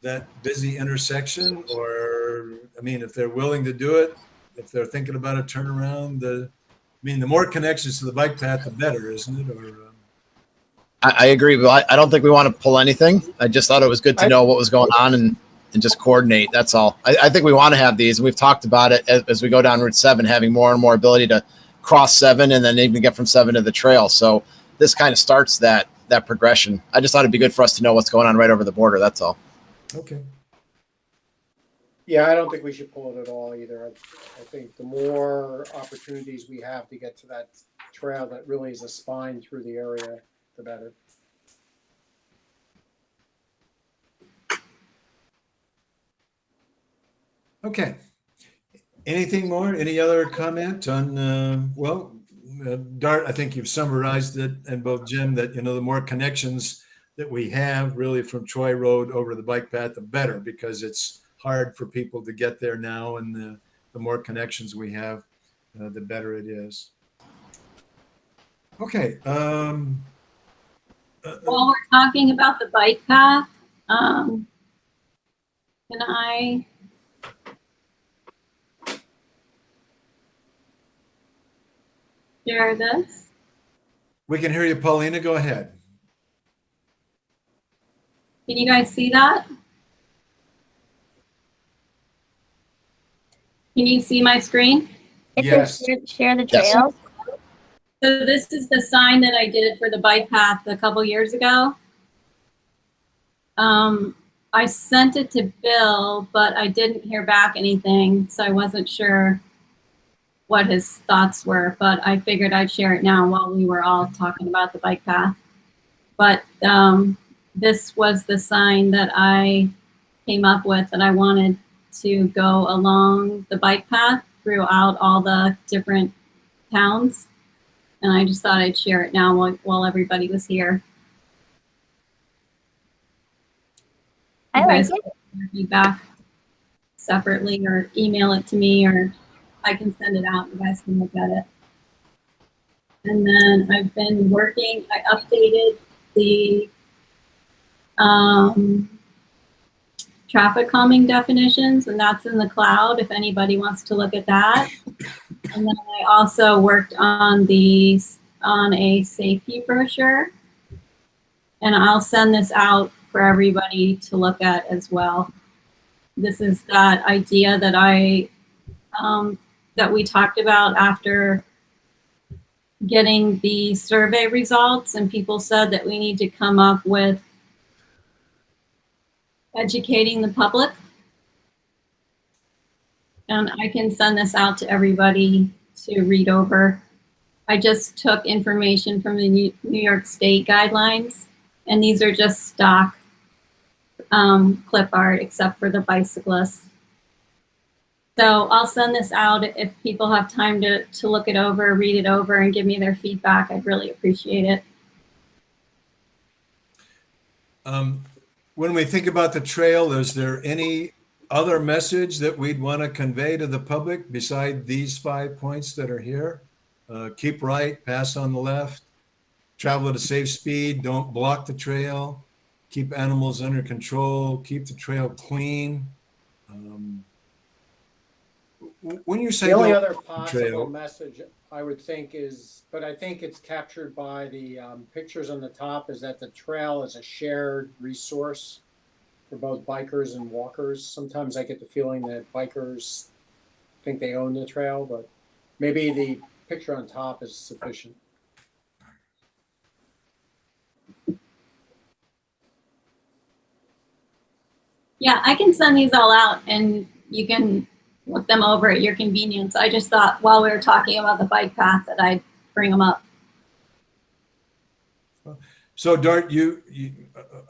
that busy intersection? Or, I mean, if they're willing to do it, if they're thinking about a turnaround, the more connections to the bike path, the better, isn't it? Or I agree, but I don't think we want to pull anything. I just thought it was good to know what was going on and just coordinate. That's all. I think we want to have these, and we've talked about it as we go down Route 7, having more and more ability to cross 7 and then even get from 7 to the trail. So this kind of starts that progression. I just thought it'd be good for us to know what's going on right over the border. That's all. okay. Yeah, I don't think we should pull it at all either. I think the more opportunities we have to get to that trail that really is a spine through the area, the better. Okay. Anything more? Any other comment on, Dart, I think you've summarized it, and both Jim, that, you know, the more connections that we have really from Troy Road over the bike path, the better, because it's hard for people to get there now, and the more connections we have, the better it is. Okay. While we're talking about the bike path, can I share this? We can hear you, Paulina. Go ahead. Can you guys see that? Can you see my screen? It Yes. says share the Yes. trail. So this is the sign that I did for the bike path a couple years ago. I sent it to Bill, but I didn't hear back anything, so I wasn't sure what his thoughts were, but I figured I'd share it now while we were all talking about the bike path. But this was the sign that I came up with, that I wanted to go along the bike path throughout all the different towns. And I just thought I'd share it now while everybody was here. I You like guys it. can feedback separately or email it to me, or I can send it out. You guys can look at it. And then I've been working, I updated the traffic calming definitions, and that's in the cloud if anybody wants to look at that. And then I also worked on a safety brochure, and I'll send this out for everybody to look at as well. This is that idea that that we talked about after getting the survey results, and people said that we need to come up with educating the public. And I can send this out to everybody to read over. I just took information from the New York State guidelines, and these are just stock clip art, except for the bicyclists. So I'll send this out. If people have time to look it over, read it over, and give me their feedback, I'd really appreciate it. When we think about the trail, is there any other message that we'd want to convey to the public beside these 5 points that are here? Keep right, pass on the left, travel at a safe speed, don't block the trail, keep animals under control, keep the trail clean. When you say The only go other on the possible trail, message I would think is, but I think it's captured by the pictures on the top, is that the trail is a shared resource for both bikers and walkers. Sometimes I get the feeling that bikers think they own the trail, but maybe the picture on top is sufficient. Yeah, I can send these all out, and you can look them over at your convenience. I just thought while we were talking about the bike path that I'd bring them up. so Dart, you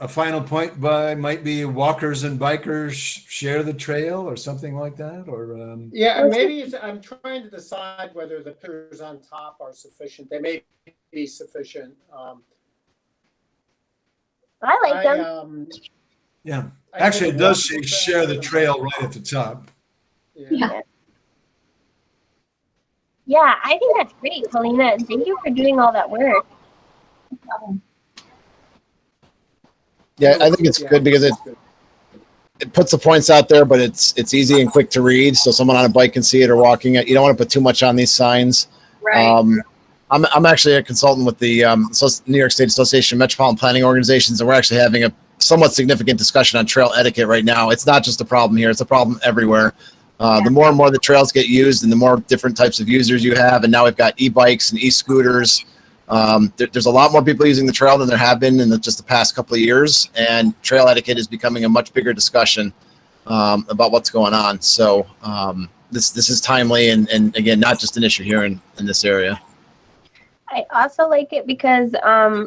a final point might be walkers and bikers share the trail or something like that, or Yeah, maybe I'm trying to decide whether the pictures on top are sufficient. They may be sufficient. I like them. yeah. I Actually, think it does say walking share the trails trail right at the top. Yeah. Yeah, I think that's great, Paulina. And thank you for doing all that work. Yeah, I think it's good because it puts the points out there, but it's easy and quick to read, so someone on a bike can see it or walking it. You don't want to put too much on these signs. Right. I'm actually a consultant with the New York State Association of Metropolitan Planning Organizations, and we're actually having a somewhat significant discussion on trail etiquette right now. It's not just a problem here; it's a problem everywhere. The more and more the trails get used, and the more different types of users you have, and now we've got e-bikes and e-scooters. There's a lot more people using the trail than there have been in just the past couple of years, and trail etiquette is becoming a much bigger discussion about what's going on. So this is timely, and again, not just an issue here in this area. I also like it because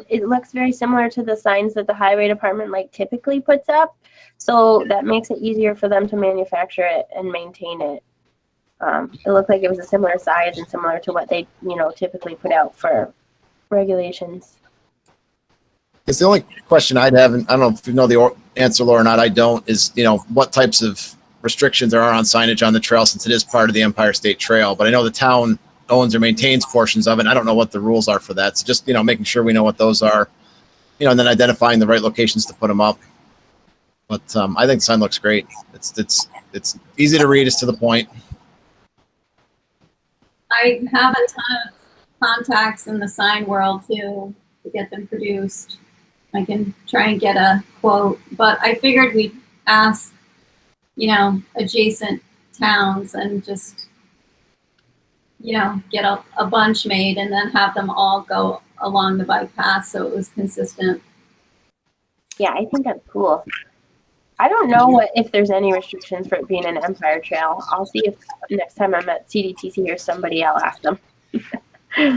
it looks very similar to the signs that the highway department typically puts up. So that makes it easier for them to manufacture it and maintain it. It looked like it was a similar size and similar to what they, typically put out for regulations. It's the only question I'd have, and I don't know if you know the answer, Laura, or not. I don't. Is what types of restrictions there are on signage on the trail, since it is part of the Empire State Trail. But I know the town owns or maintains portions of it. I don't know what the rules are for that. So just making sure we know what those are, and then identifying the right locations to put them up. But I think the sign looks great. It's easy to read. It's to the point. I have a ton of contacts in the sign world too to get them produced. I can try and get a quote, but I figured we'd ask, adjacent towns and just, get a bunch made and then have them all go along the bike path so it was consistent. Yeah, I think that's cool. I don't know if there's any restrictions for it being an Empire Trail. I'll see if next time I'm at CDTC or somebody, I'll ask them.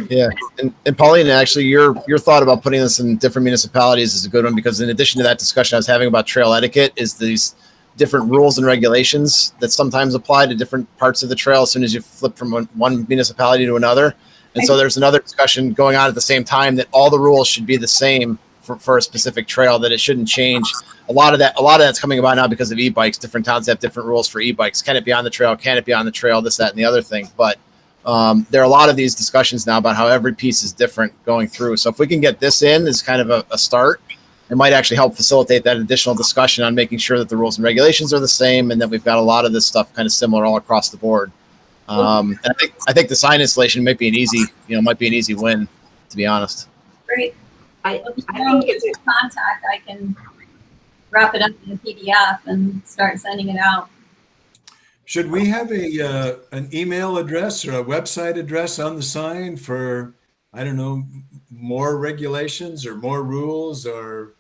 Yeah, and Paulina, actually, your thought about putting this in different municipalities is a good one, because in addition to that discussion I was having about trail etiquette, is these different rules and regulations that sometimes apply to different parts of the trail as soon as you flip from one municipality to another. And so there's another discussion going on at the same time that all the rules should be the same for a specific trail, that it shouldn't change. A lot of that's coming about now because of e-bikes. Different towns have different rules for e-bikes. Can it be on the trail? Can it be on the trail? This, that, and the other thing. But there are a lot of these discussions now about how every piece is different going through. So if we can get this in as kind of a start, it might actually help facilitate that additional discussion on making sure that the rules and regulations are the same, and that we've got a lot of this stuff kind of similar all across the board. And I think the sign installation might be an easy win, to be honest. Great. I If you think it's get contact, I can wrap it up in a PDF and start sending it out. Should we have an email address or a website address on the sign for I don't know, more regulations or more rules, or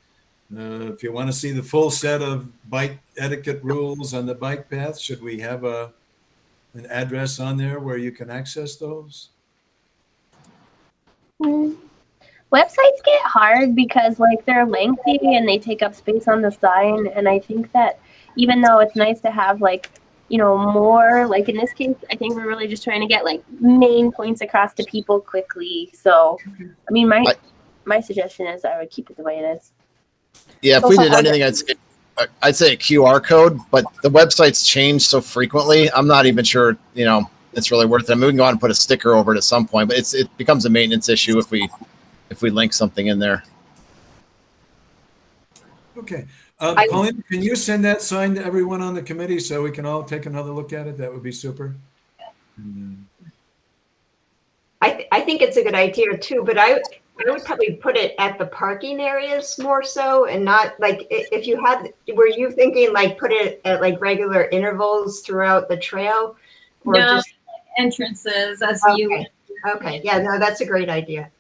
if you want to see the full set of bike etiquette rules on the bike path, should we have an address on there where you can access those? Websites get hard because like they're lengthy and they take up space on the sign. And I think that even though it's nice to have like, you know, more, like in this case, I think we're really just trying to get like main points across to people quickly. So, I mean, my suggestion is I would keep it the way it is. Yeah, if we did anything, I'd say a QR code, but the websites change so frequently. I'm not even sure, you know, it's really worth it. I mean, we can go out and put a sticker over it at some point, but it becomes a maintenance issue if we link something in there. Okay. Pauline, can you send that sign to everyone on the committee so we can all take another look at it? That would be super. I think it's a good idea too, but I would probably put it at the parking areas more so, and not like if you had, were you thinking like put it at like regular intervals throughout the trail? Or No, just entrances as okay. you. Okay, yeah, no, that's a great idea.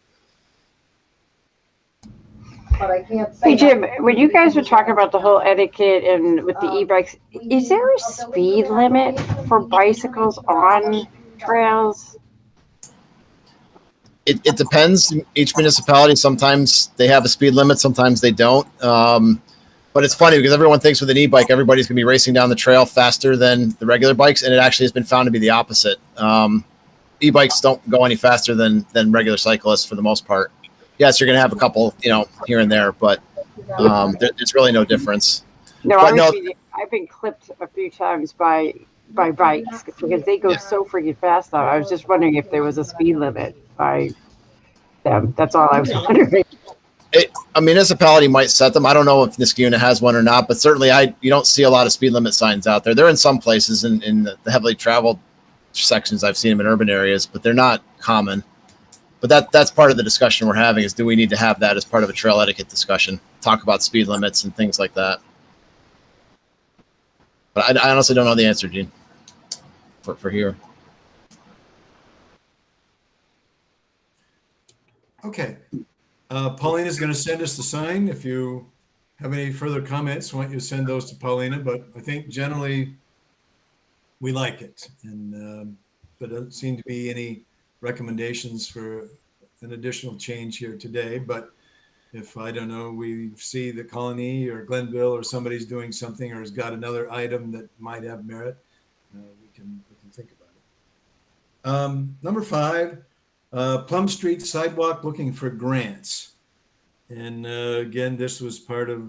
But I can't say. Hey Jim, when you guys were talking about the whole etiquette and with the e-bikes, is there a speed limit for bicycles on trails? It depends. Each municipality, sometimes they have a speed limit, sometimes they don't. But it's funny because everyone thinks with an e-bike, everybody's going to be racing down the trail faster than the regular bikes, and it actually has been found to be the opposite. E-bikes don't go any faster than regular cyclists for the most part. Yes, you're going to have a couple, you know, here and there, but there's really no difference. No, But I've been clipped a few times by bikes because they go so freaking fast now. I was just wondering if there was a speed limit by them. That's all I was wondering. A municipality might set them. I don't know if Niskayuna has one or not, but certainly you don't see a lot of speed limit signs out there. They're in some places in the heavily traveled sections. I've seen them in urban areas, but they're not common. But that's part of the discussion we're having is, do we need to have that as part of a trail etiquette discussion? Talk about speed limits and things like that. But I honestly don't know the answer, Gene, for here. Okay. Paulina is going to send us the sign. If you have any further comments, why don't you send those to Paulina? But I think generally we like it. And there doesn't seem to be any recommendations for an additional change here today. But if, I don't know, we see the Colony or Glenville or somebody's doing something or has got another item that might have merit, we can think about it. Number 5, Plum Street sidewalk looking for grants. And again, this was part of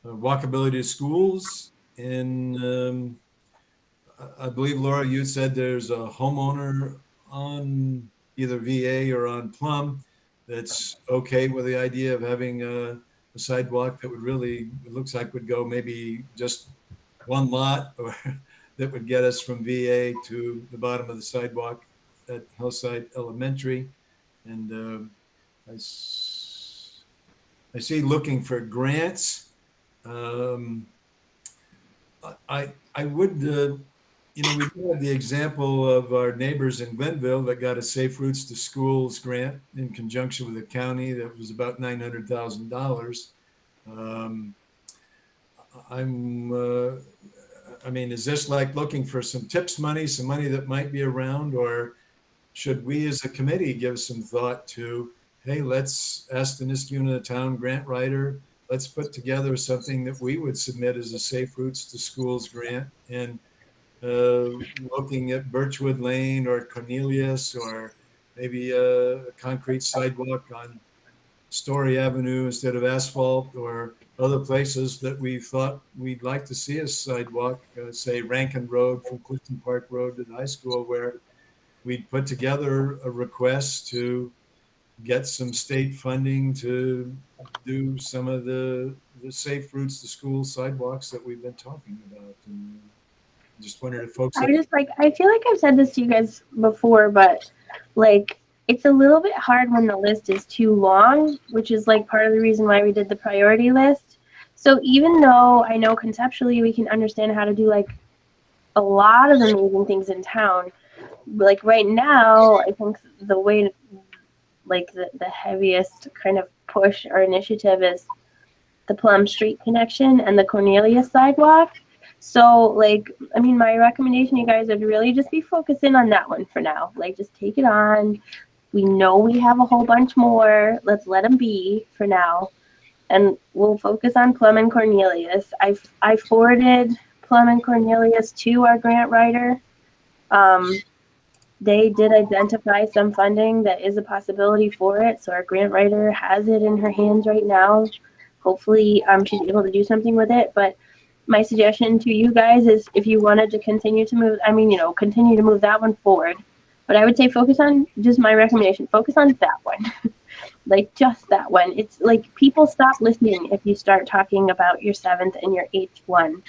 walkability to schools. And I believe, Laura, you said there's a homeowner on either VA or on Plum that's okay with the idea of having a sidewalk that would really, it looks like would go maybe just one lot, or that would get us from VA to the bottom of the sidewalk at Hillside Elementary. And I see looking for grants. I would, you know, we do have the example of our neighbors in Glenville that got a Safe Routes to Schools grant in conjunction with the county that was about $900,000. I mean, is this like looking for some tips money, some money that might be around, or should we as a committee give some thought to, hey, let's ask the Niskayuna Town grant writer, let's put together something that we would submit as a Safe Routes to Schools grant, and looking at Birchwood Lane or Cornelius, or maybe a concrete sidewalk on Story Avenue instead of asphalt, or other places that we thought we'd like to see a sidewalk, say Rankin Road from Clifton Park Road to the high school, where we'd put together a request to get some state funding to do some of the Safe Routes to School sidewalks that we've been talking about. And just wondered if folks. I feel like I've said this to you guys before, but like it's a little bit hard when the list is too long, which is like part of the reason why we did the priority list. So even though I know conceptually we can understand how to do like a lot of amazing things in town. Like right now, I think the way, like the heaviest kind of push or initiative is the Plum Street connection and the Cornelius sidewalk. So like, I mean, my recommendation, you guys, would really just be focusing on that one for now. Like, just take it on. We know we have a whole bunch more. Let's let them be for now. And we'll focus on Plum and Cornelius. I forwarded Plum and Cornelius to our grant writer. They did identify some funding that is a possibility for it. So our grant writer has it in her hands right now. Hopefully she's able to do something with it. But my suggestion to you guys is if you wanted to continue to move, continue to move that one forward. But I would say focus on, just my recommendation, focus on that one. Like just that one. It's like people stop listening if you start talking about your 7th and your 8th one.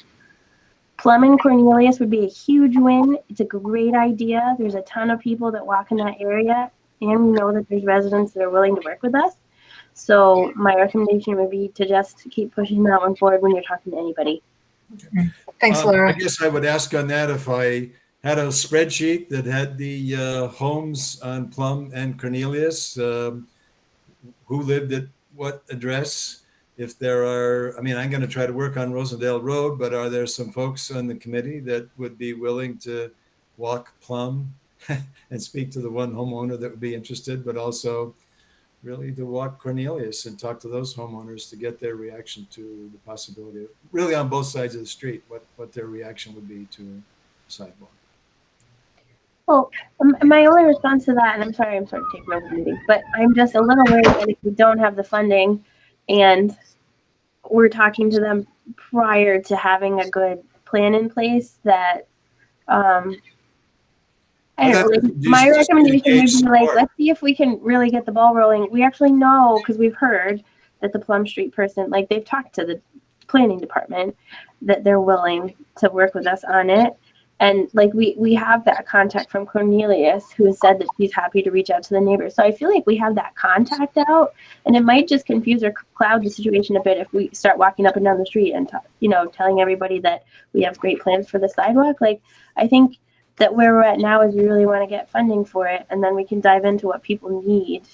Plum and Cornelius would be a huge win. It's a great idea. There's a ton of people that walk in that area, and we know that there's residents that are willing to work with us. So my recommendation would be to just keep pushing that one forward when you're talking to anybody. Thanks, Laura. I guess I would ask on that if I had a spreadsheet that had the homes on Plum and Cornelius, who lived at what address. If there are, I'm going to try to work on Rosendale Road, but are there some folks on the committee that would be willing to walk Plum and speak to the one homeowner that would be interested, but also really to walk Cornelius and talk to those homeowners to get their reaction to the possibility of, really on both sides of the street, what their reaction would be to a sidewalk. Well, my only response to that, and I'm sorry, I'm sort of taking over the meeting, but I'm just a little worried that if we don't have the funding and we're talking to them prior to having a good plan in place, that I don't know, like, my recommendation would be like, let's see if we can really get the ball rolling. We actually know, because we've heard that the Plum Street person, like they've talked to the planning department, that they're willing to work with us on it. And like we have that contact from Cornelius, who has said that she's happy to reach out to the neighbors. So I feel like we have that contact out, and it might just confuse or cloud the situation a bit if we start walking up and down the street and telling everybody that we have great plans for the sidewalk. Like, I think that where we're at now is we really want to get funding for it, and then we can dive into what people need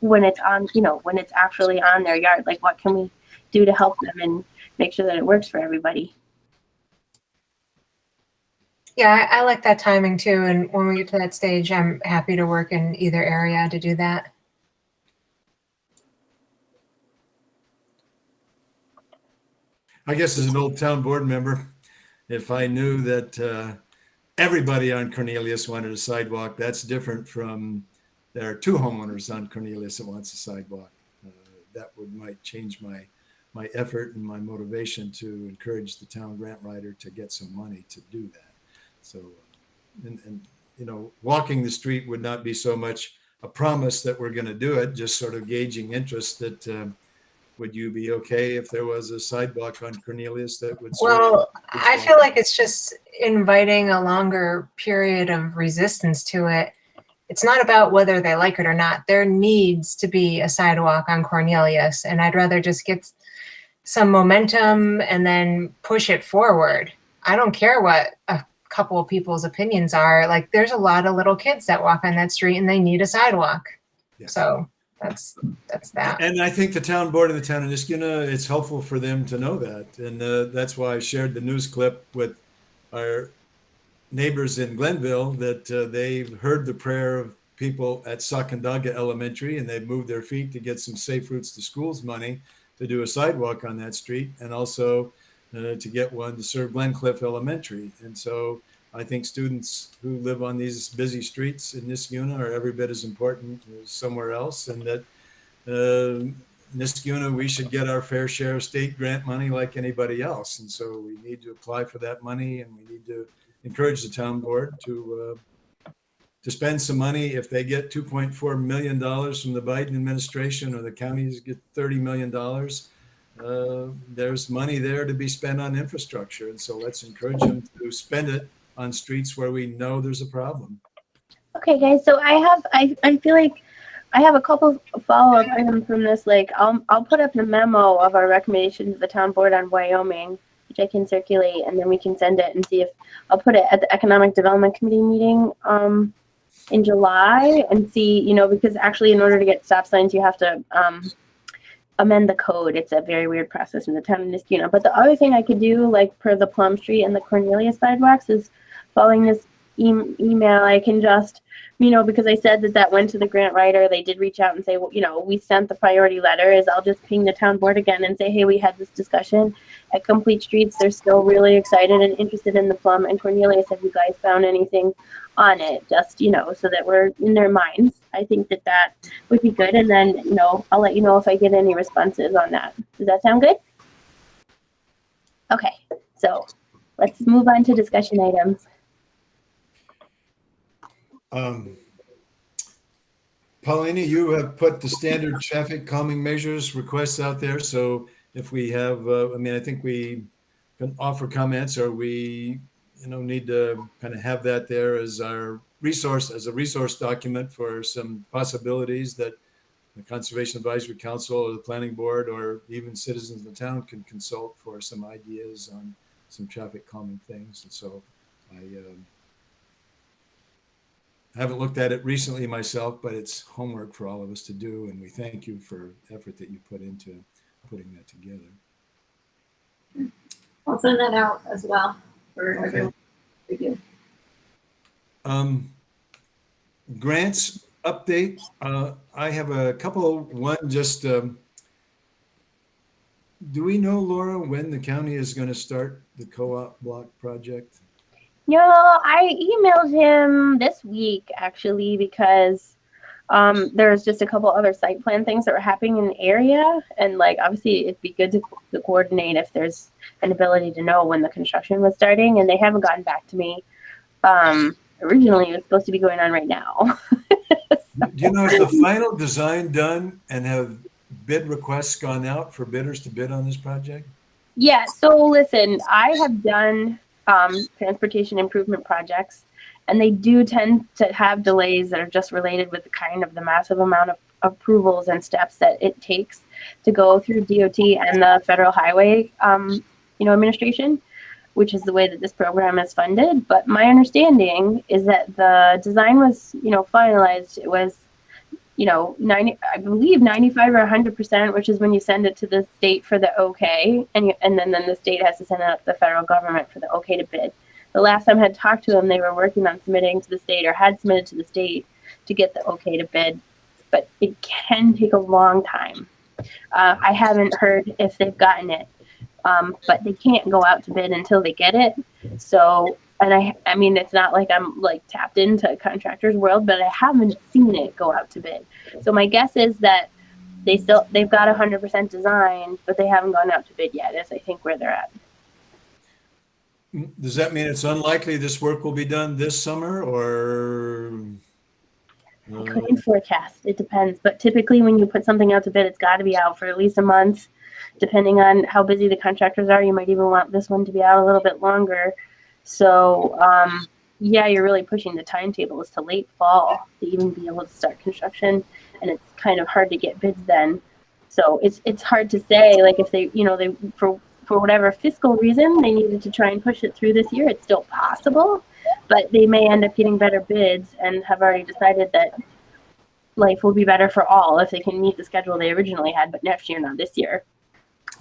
when it's on, when it's actually on their yard. Like, what can we do to help them and make sure that it works for everybody? Yeah, I like that timing too. And when we get to that stage, I'm happy to work in either area to do that. I guess as an old town board member, if I knew that everybody on Cornelius wanted a sidewalk, that's different from there are 2 homeowners on Cornelius that wants a sidewalk. That might change my effort and my motivation to encourage the town grant writer to get some money to do that. So, and walking the street would not be so much a promise that we're going to do it, just sort of gauging interest that would you be okay if there was a sidewalk on Cornelius that would serve? Well, I feel like it's just inviting a longer period of resistance to it. It's not about whether they like it or not. There needs to be a sidewalk on Cornelius, and I'd rather just get some momentum and then push it forward. I don't care what a couple of people's opinions are. Like, there's a lot of little kids that walk on that street and they need a sidewalk. Yes. So that's that. And I think the town board of the town of Niskuna, it's helpful for them to know that. And that's why I shared the news clip with our neighbors in Glenville, that they've heard the prayer of people at Sacandaga Elementary, and they've moved their feet to get some Safe Routes to Schools money to do a sidewalk on that street, and also to get one to serve Glencliff Elementary. And so I think students who live on these busy streets in Niskuna are every bit as important as somewhere else, and that Niskuna, we should get our fair share of state grant money like anybody else. And so we need to apply for that money, and we need to encourage the town board to spend some money. If they get $2.4 million from the Biden administration, or the counties get $30 million, there's money there to be spent on infrastructure. And so let's encourage them to spend it on streets where we know there's a problem. Okay, guys. So I feel like I have a couple follow-up items from this. Like, I'll put up the memo of our recommendation to the town board on Wyoming, which I can circulate, and then we can send it and see if I'll put it at the Economic Development Committee meeting in July and see, because actually in order to get stop signs, you have to amend the code. It's a very weird process in the town of Niskuna. But the other thing I could do, like per the Plum Street and the Cornelia sidewalks, is following this email, I can just, because I said that went to the grant writer, they did reach out and say, well, we sent the priority letter, is I'll just ping the town board again and say, hey, we had this discussion at Complete Streets. They're still really excited and interested in the Plum and Cornelia. Have you guys found anything on it? Just, so that we're in their minds. I think that would be good. And then, I'll let you know if I get any responses on that. Does that sound good? Okay, so let's move on to discussion items. Paulina, you have put the standard traffic calming measures requests out there. So if we have, I think we can offer comments, or we, need to kind of have that there as our resource, as a resource document for some possibilities that the Conservation Advisory Council or the Planning Board or even citizens of the town can consult for some ideas on some traffic calming things. And so I haven't looked at it recently myself, but it's homework for all of us to do. And we thank you for the effort that you put into putting that together. I'll send that out as well for everyone to review. Grants update. I have a couple. One, just do we know, Laura, when the county is going to start the co-op block project? No, I emailed him this week actually, because there's just a couple other site plan things that were happening in the area, and obviously it'd be good to coordinate if there's an ability to know when the construction was starting, and they haven't gotten back to me. Originally it was supposed to be going on right now. Do you know, is the final design done, and have bid requests gone out for bidders to bid on this project? Yeah, so listen, I have done transportation improvement projects, and they do tend to have delays that are just related with the massive amount of approvals and steps that it takes to go through DOT and the Federal Highway Administration, which is the way that this program is funded. But my understanding is that the design was finalized. It was 90, I believe 95 or 100%, which is when you send it to the state for the okay, and then the state has to send it up to the federal government for the okay to bid. The last time I had talked to them, they were working on submitting to the state, or had submitted to the state to get the okay to bid, but it can take a long time. I haven't heard if they've gotten it, but they can't go out to bid until they get it. So, and I mean, it's not like I'm tapped into contractors world, but I haven't seen it go out to bid. So my guess is that they've got 100% designed, but they haven't gone out to bid yet, is I think where they're at. Does that mean it's unlikely this work will be done this summer, or? I couldn't forecast. It depends. But typically when you put something out to bid, it's got to be out for at least a month. Depending on how busy the contractors are, you might even want this one to be out a little bit longer. So, yeah, you're really pushing the timetables to late fall to even be able to start construction. And it's kind of hard to get bids then. So it's hard to say, if they, for whatever fiscal reason, they needed to try and push it through this year. It's still possible, but they may end up getting better bids and have already decided that life will be better for all if they can meet the schedule they originally had, but next year, not this year.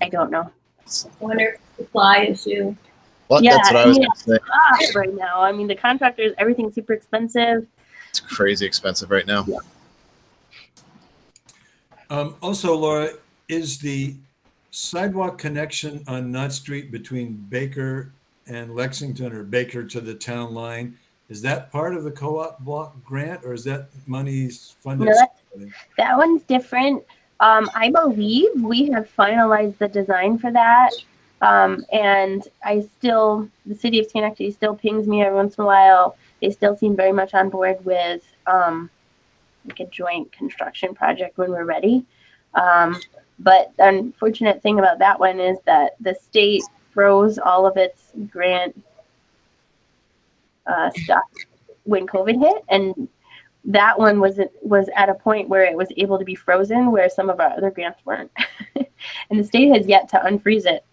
I don't know. I wonder if it's a supply issue. Well, Yeah, that's what I was going to say. It's right now. I mean, the contractors, everything's super expensive. It's crazy expensive right now. Yeah. Also, Laura, is the sidewalk connection on Knott Street between Baker and Lexington, or Baker to the town line, is that part of the co-op block grant, or is that money funded? No, that one's different. I believe we have finalized the design for that. And the city of Schenectady still pings me every once in a while. They still seem very much on board with a joint construction project when we're ready. But the unfortunate thing about that one is that the state froze all of its grant stuff when COVID hit, and that one was at a point where it was able to be frozen, where some of our other grants weren't. And the state has yet to unfreeze it.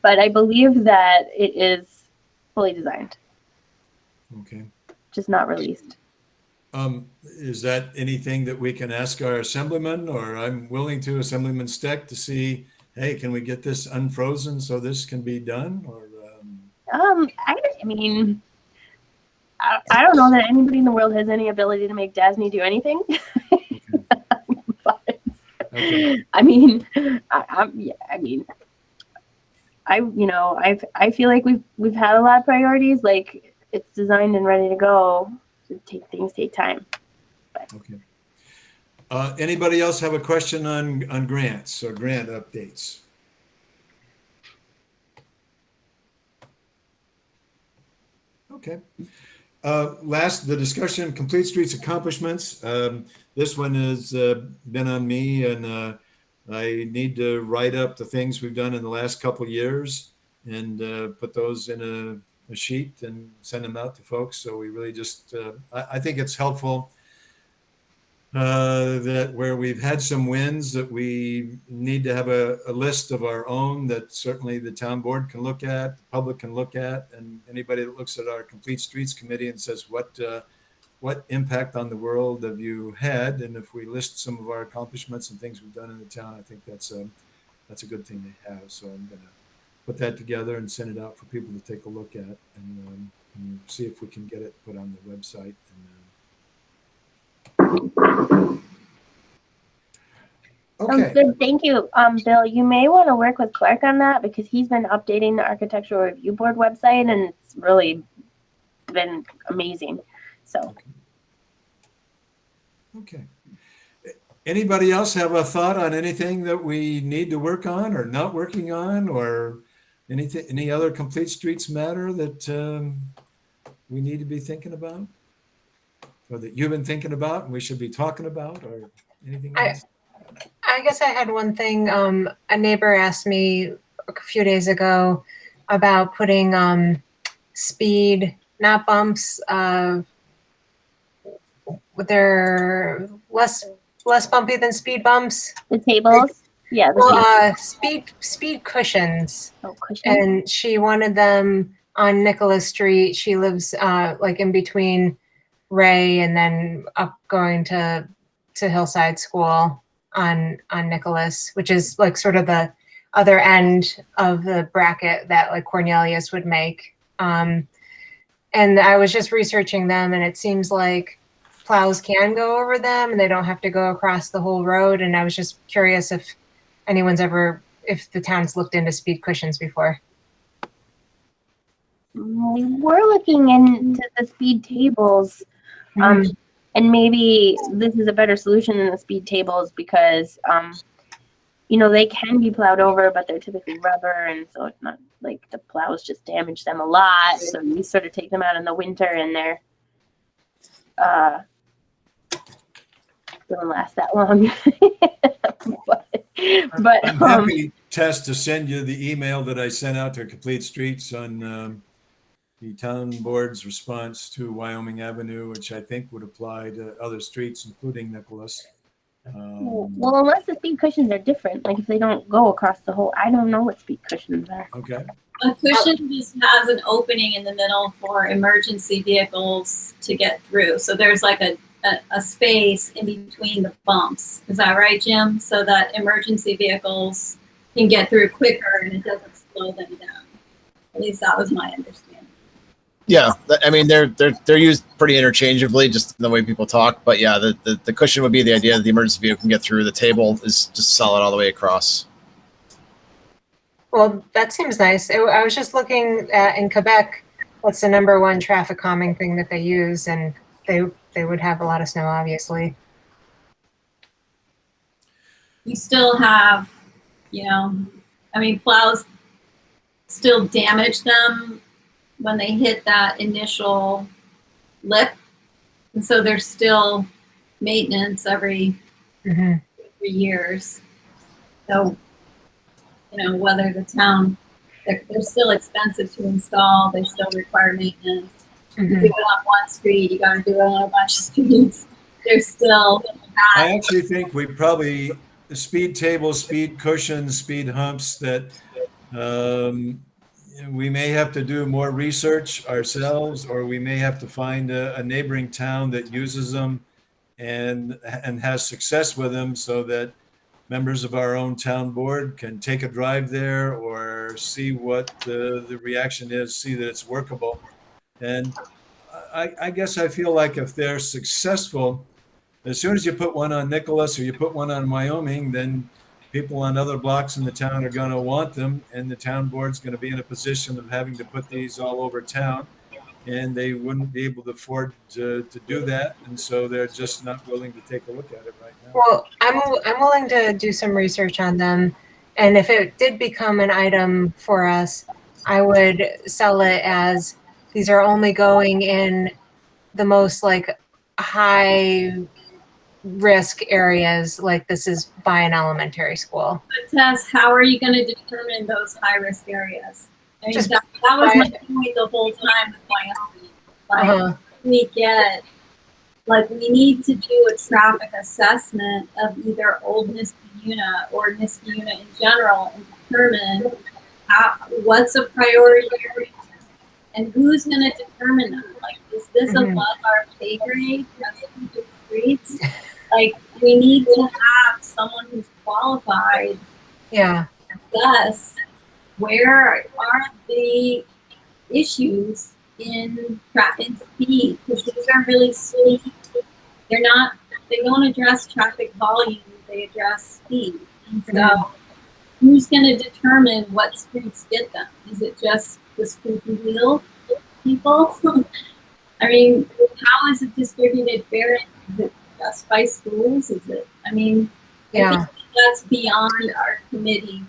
But I believe that it is fully designed, Okay. just not released. Is that anything that we can ask our assemblyman, or I'm willing to, Assemblyman Steck, to see, hey, can we get this unfrozen so this can be done? Or I mean, I don't know that anybody in the world has any ability to make Dasney do anything. But, okay. I mean, I mean, I feel like we've had a lot of priorities. Like, it's designed and ready to go. Things take time. Okay. Anybody else have a question on grants or grant updates? Okay. Last, the discussion, Complete Streets accomplishments. This one has been on me, and I need to write up the things we've done in the last couple of years and put those in a sheet and send them out to folks. So we really just, I think it's helpful that where we've had some wins, that we need to have a list of our own that certainly the town board can look at, the public can look at, and anybody that looks at our Complete Streets Committee and says, what impact on the world have you had? And if we list some of our accomplishments and things we've done in the town, I think that's a good thing to have. So I'm going to put that together and send it out for people to take a look at, and see if we can get it put on the website. Okay. Good. Thank you. Bill, you may want to work with Clark on that, because he's been updating the Architectural Review Board website, and it's really been amazing. So. Okay. Anybody else have a thought on anything that we need to work on or not working on, or anything, any other Complete Streets matter that we need to be thinking about, or that you've been thinking about and we should be talking about, or anything else? I guess I had one thing. A neighbor asked me a few days ago about putting speed, not bumps, they're less bumpy than speed bumps. The tables? Yeah. Well, speed cushions. Oh, cushions. And she wanted them on Nicholas Street. She lives like in between Ray and then up going to Hillside School on Nicholas, which is like sort of the other end of the bracket that like Cornelius would make. And I was just researching them, and it seems like plows can go over them and they don't have to go across the whole road. And I was just curious if if the town's looked into speed cushions before. We were looking into the speed tables. And maybe this is a better solution than the speed tables, because, they can be plowed over, but they're typically rubber. And so it's not like the plows just damage them a lot. So you sort of take them out in the winter and they're, don't last that long. but I'm happy, Tess, to send you the email that I sent out to Complete Streets on the town board's response to Wyoming Avenue, which I think would apply to other streets, including Nicholas. Well, unless the speed cushions are different, like if they don't go across the whole, I don't know what speed cushions are. Okay. A cushion just has an opening in the middle for emergency vehicles to get through. So there's like a space in between the bumps. Is that right, Jim? So that emergency vehicles can get through quicker and it doesn't slow them down. At least that was my understanding. Yeah, I mean they're used pretty interchangeably, just in the way people talk. But yeah, the cushion would be the idea that the emergency vehicle can get through. The table is just solid all the way across. Well, that seems nice. I was just looking at in Quebec, what's the #1 traffic calming thing that they use, and they would have a lot of snow, obviously. You still have, plows still damage them when they hit that initial lip. And so there's still maintenance every 3 years. So, whether the town, they're still expensive to install, they still require maintenance. You do it on one street, you got to do it on a bunch of streets. There's still. I actually think we probably, the speed tables, speed cushions, speed humps, that We may have to do more research ourselves, or we may have to find a neighboring town that uses them and has success with them, so that members of our own town board can take a drive there or see what the reaction is, see that it's workable. And I guess I feel like if they're successful, as soon as you put one on Nicholas or you put one on Wyoming, then people on other blocks in the town are going to want them, and the town board's going to be in a position of having to put these all over town, and they wouldn't be able to afford to do that, and so they're just not willing to take a look at it right now. Well, I'm willing to do some research on them, and if it did become an item for us, I would sell it as these are only going in the most like high risk areas, like this is by an elementary school. But Tess, how are you going to determine those high risk areas? I mean, Just that was my point the whole time with Wyoming. Like, we need to do a traffic assessment of either Old Niskayuna or Niskayuna in general and determine what's a priority area and who's going to determine that. Like, is this above our pay grade? Streets? Like, we need to have someone who's qualified. Yeah. Thus, where are the issues in speed? Because these are really speed. They don't address traffic volume, they address speed. And so who's going to determine what streets get them? Is it just the squeaky wheel people? I mean, how is it distributed fair? Is it just by schools? Is it, I mean, I think that's beyond our committee.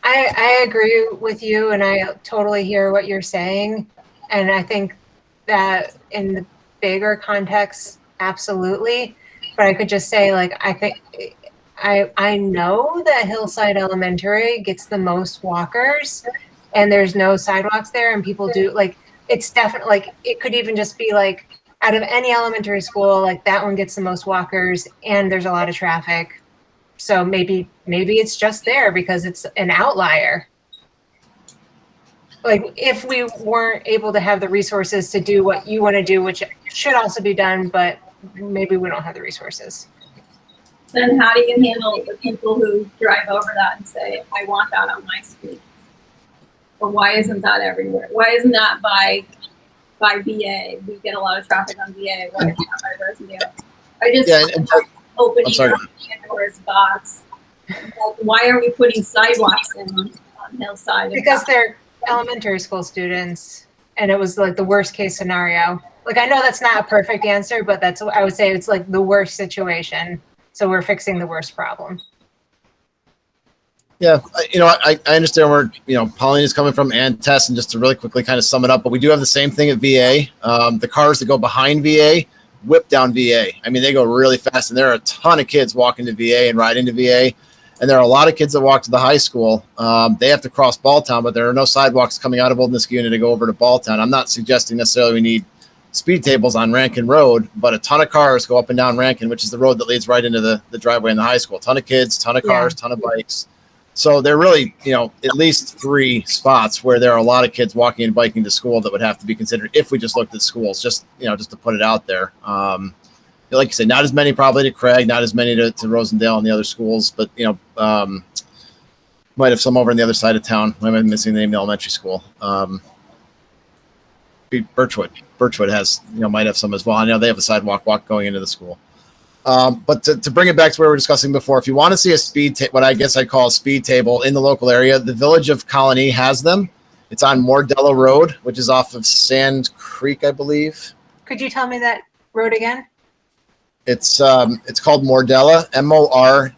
I agree with you, and I totally hear what you're saying. And I think that in the bigger context, absolutely. But I could just say, like, I think I know that Hillside Elementary gets the most walkers, and there's no sidewalks there, and people do, like, it's definitely, like, it could even just be like, out of any elementary school, like, that one gets the most walkers, and there's a lot of traffic. So maybe it's just there because it's an outlier. Like, if we weren't able to have the resources to do what you want to do, which should also be done, but maybe we don't have the resources. Then how do you handle the people who drive over that and say, I want that on my street? Or why isn't that everywhere? Why isn't that by VA? We get a lot of traffic on VA. Why is that by Rosendale? I just opening Pandora's box. Like, why are we putting sidewalks in on Hillside? Because they're elementary school students, and it was like the worst case scenario. Like, I know that's not a perfect answer, but that's what I would say. It's like the worst situation. So we're fixing the worst problem. Yeah, I understand where, Pauline is coming from and Tess, and just to really quickly kind of sum it up, but we do have the same thing at VA. The cars that go behind VA whip down VA. I mean, they go really fast, and there are a ton of kids walking to VA and riding to VA. And there are a lot of kids that walk to the high school. They have to cross Balltown, but there are no sidewalks coming out of Old Niskayuna to go over to Balltown. I'm not suggesting necessarily we need speed tables on Rankin Road, but a ton of cars go up and down Rankin, which is the road that leads right into the driveway in the high school. A ton of kids, ton of cars, ton of bikes. So there are really, at least 3 spots where there are a lot of kids walking and biking to school that would have to be considered if we just looked at schools, just to put it out there. Like you said, not as many probably to Craig, not as many to Rosendale and the other schools, but, might have some over on the other side of town. I'm missing the name of the elementary school. Birchwood has, might have some as well. I know they have a sidewalk going into the school. But to bring it back to where we were discussing before, if you want to see a what I guess I'd call a speed table in the local area, the Village of Colony has them. It's on Mordella Road, which is off of Sand Creek, I believe. Could you tell me that road again? It's called Mordella, Mordella.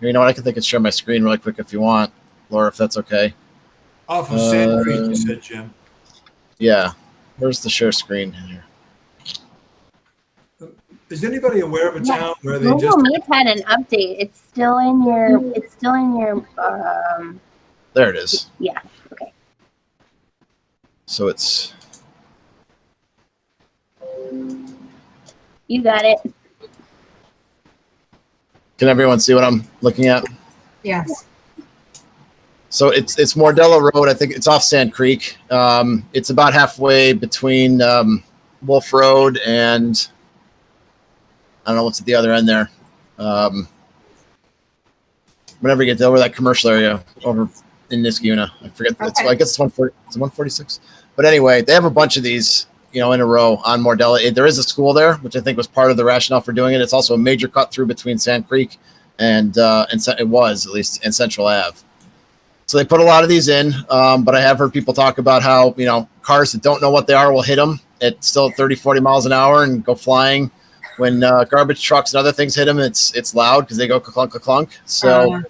You know what? I can share my screen really quick if you want, Laura, if that's okay. Off of Sand Creek, you said, Jim. Yeah. Where's the share screen here? Is anybody aware of a town where they Google Meet had an update. It's still in your. There it is. Yeah. Okay. So it's. You got it. Can everyone see what I'm looking at? Yes. So it's Mordella Road. I think it's off Sand Creek. It's about halfway between Wolf Road and I don't know what's at the other end there. Whenever you get over that commercial area over in Niskuna, I forget. It's, Okay. I guess it's 146. But anyway, they have a bunch of these, in a row on Mordella. There is a school there, which I think was part of the rationale for doing it. It's also a major cut through between Sand Creek and it was at least in Central Ave. So they put a lot of these in, but I have heard people talk about how, cars that don't know what they are will hit them at still 30, 40 miles an hour and go flying. When garbage trucks and other things hit them, it's loud because they go clunk, clunk. So,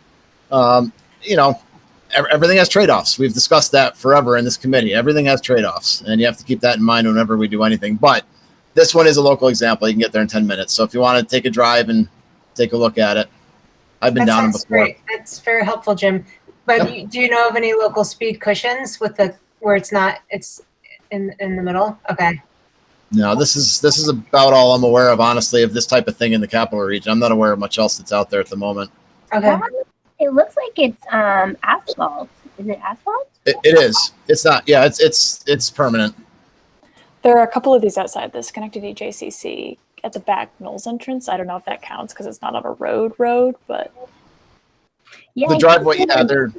everything has trade-offs. We've discussed that forever in this committee. Everything has trade-offs, and you have to keep that in mind whenever we do anything. But this one is a local example. You can get there in 10 minutes. So if you want to take a drive and take a look at it, I've been down them before. Great. That's very helpful, Jim. But do you know of any local speed cushions where it's in the middle? Okay. No, this is about all I'm aware of, honestly, of this type of thing in the capital region. I'm not aware of much else that's out there at the moment. Okay. It looks like it's asphalt. Is it asphalt? It is. It's not. Yeah, it's permanent. There are a couple of these outside the Schenectady JCC at the back Knowles entrance. I don't know if that counts because it's not on a road, but Yeah, the driveway, they're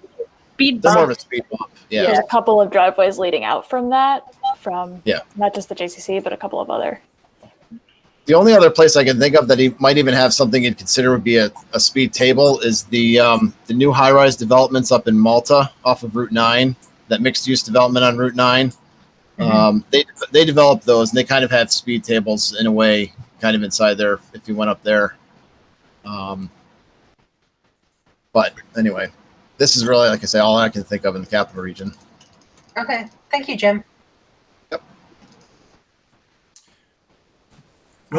more of a speed bump. Yeah. There's a couple of driveways leading out from that, not just the JCC, but a couple of other. The only other place I can think of that he might even have something you'd consider would be a speed table is the new high-rise developments up in Malta off of Route 9, that mixed-use development on Route 9. They developed those, and they kind of have speed tables in a way kind of inside there if you went up there. But anyway, this is really, like I say, all I can think of in the capital region. Okay. Thank you, Jim. Well,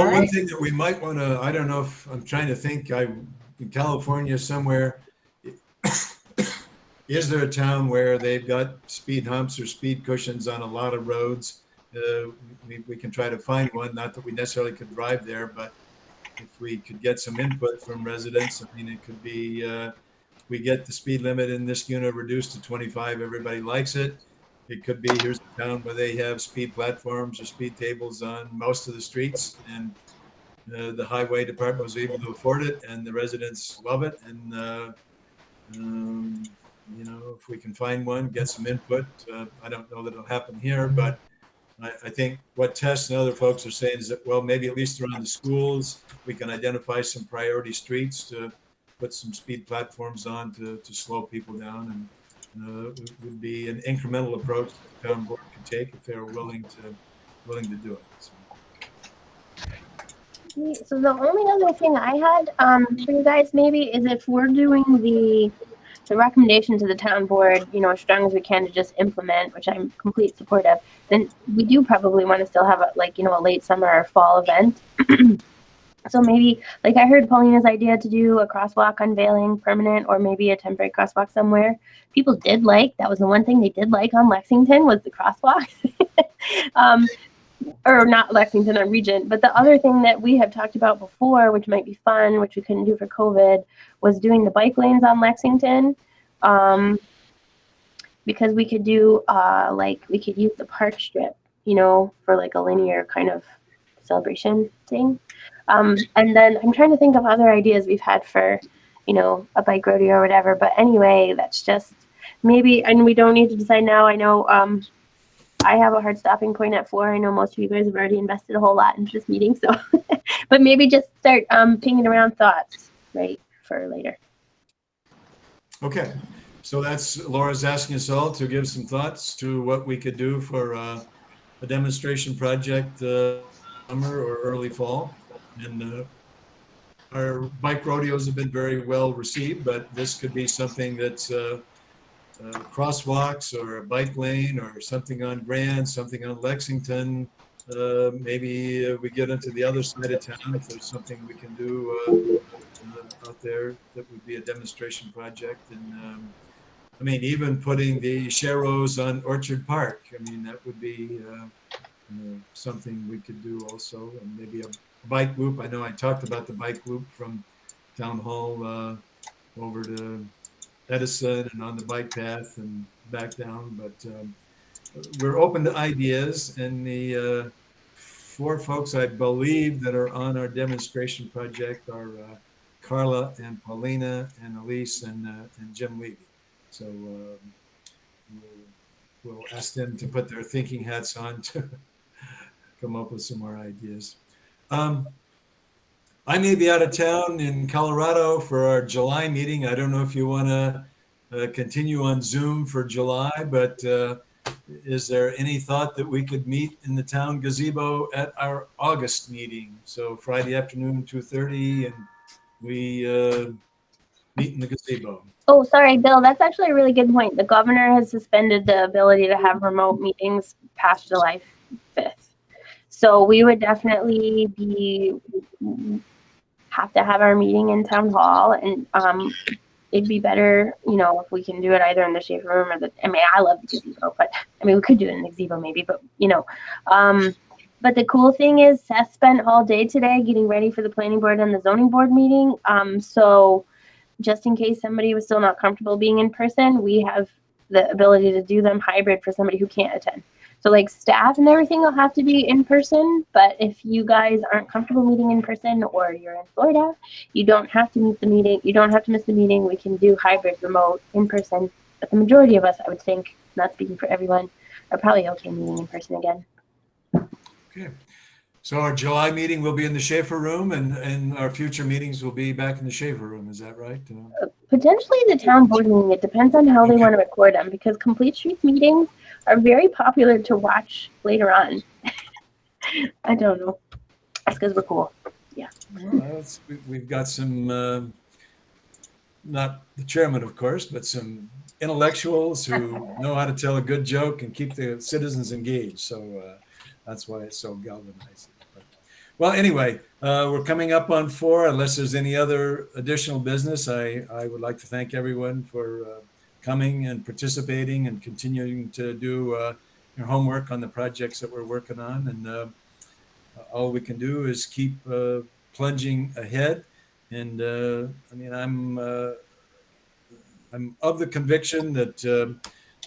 All one right. thing that we might want to, I don't know if, I'm trying to think, in California somewhere, is there a town where they've got speed humps or speed cushions on a lot of roads? We can try to find one, not that we necessarily could drive there, but if we could get some input from residents, I mean, it could be, we get the speed limit in this unit reduced to 25, everybody likes it. It could be, here's a town where they have speed platforms or speed tables on most of the streets, and the highway department was able to afford it, and the residents love it. And if we can find one, get some input. I don't know that it'll happen here, but I think what Tess and other folks are saying is that, well, maybe at least around the schools, we can identify some priority streets to put some speed platforms on to slow people down, and it would be an incremental approach that the town board could take if they're willing to do it. So the only other thing I had for you guys maybe is if we're doing the recommendation to the town board, as strong as we can to just implement, which I'm complete support of, then we do probably want to still have a late summer or fall event. So maybe, like I heard Paulina's idea to do a crosswalk unveiling permanent, or maybe a temporary crosswalk somewhere. People did that was the one thing they did like on Lexington was the crosswalk. Or not Lexington, on Regent. But the other thing that we have talked about before, which might be fun, which we couldn't do for COVID, was doing the bike lanes on Lexington. Because we could do, we could use the park strip, for like a linear kind of celebration thing. And then I'm trying to think of other ideas we've had for, a bike rodeo or whatever. But anyway, that's just maybe, and we don't need to decide now. I know I have a hard stopping point at 4. I know most of you guys have already invested a whole lot into this meeting. So, but maybe just start pinging around thoughts, right, for later. Okay. So that's, Laura's asking us all to give some thoughts to what we could do for a demonstration project summer or early fall. And our bike rodeos have been very well received, but this could be something that's crosswalks or a bike lane or something on Grand, something on Lexington. Maybe we get into the other side of town if there's something we can do out there that would be a demonstration project. And I mean, even putting the Sharrows on Orchard Park, I mean, that would be something we could do also. And maybe a bike loop. I know I talked about the bike loop from Town Hall over to Edison and on the bike path and back down. But we're open to ideas, and the 4 folks I believe that are on our demonstration project are Carla and Paulina and Elise and Jim Levy. So we'll ask them to put their thinking hats on to come up with some more ideas. I may be out of town in Colorado for our July meeting. I don't know if you want to continue on Zoom for July, but is there any thought that we could meet in the town gazebo at our August meeting? So Friday afternoon, 2:30, and we meet in the gazebo. Oh, sorry, Bill. That's actually a really good point. The governor has suspended the ability to have remote meetings past July 5th. So we would definitely have to have our meeting in town hall, and it'd be better, if we can do it either in the Schaefer room or I love the gazebo, but we could do it in the gazebo maybe, but but the cool thing is Seth spent all day today getting ready for the planning board and the zoning board meeting. So just in case somebody was still not comfortable being in person, we have the ability to do them hybrid for somebody who can't attend. So like staff and everything will have to be in person, but if you guys aren't comfortable meeting in person or you're in Florida, you don't have to meet the meeting. You don't have to miss the meeting. We can do hybrid, remote, in person. But the majority of us, I would think, not speaking for everyone, are probably okay meeting in person again. Okay. So our July meeting will be in the Schaefer room, and our future meetings will be back in the Schaefer room. Is that right? Potentially the town board meeting. It depends on how they want to record them, because Complete Streets meetings are very popular to watch later on. I don't know. That's because we're cool. Yeah. Well, we've got some, not the chairman, of course, but some intellectuals who know how to tell a good joke and keep the citizens engaged. So that's why it's so galvanizing. Well, anyway, we're coming up on 4. Unless there's any other additional business, I would like to thank everyone for coming and participating and continuing to do your homework on the projects that we're working on. And all we can do is keep plunging ahead. And I'm of the conviction that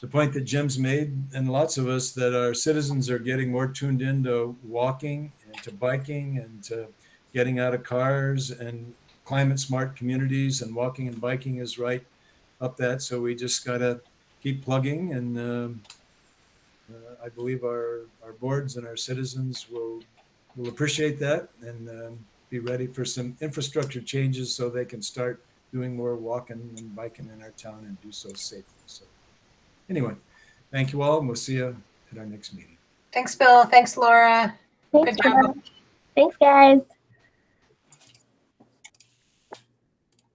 the point that Jim's made, and lots of us, that our citizens are getting more tuned into walking and to biking and to getting out of cars, and climate smart communities and walking and biking is right up that. So we just got to keep plugging, and I believe our boards and our citizens will appreciate that, and be ready for some infrastructure changes so they can start doing more walking and biking in our town and do so safely. So anyway, thank you all, and we'll see you at our next meeting. Thanks, Bill. Thanks, Laura. Thanks, Good job. Thanks, guys.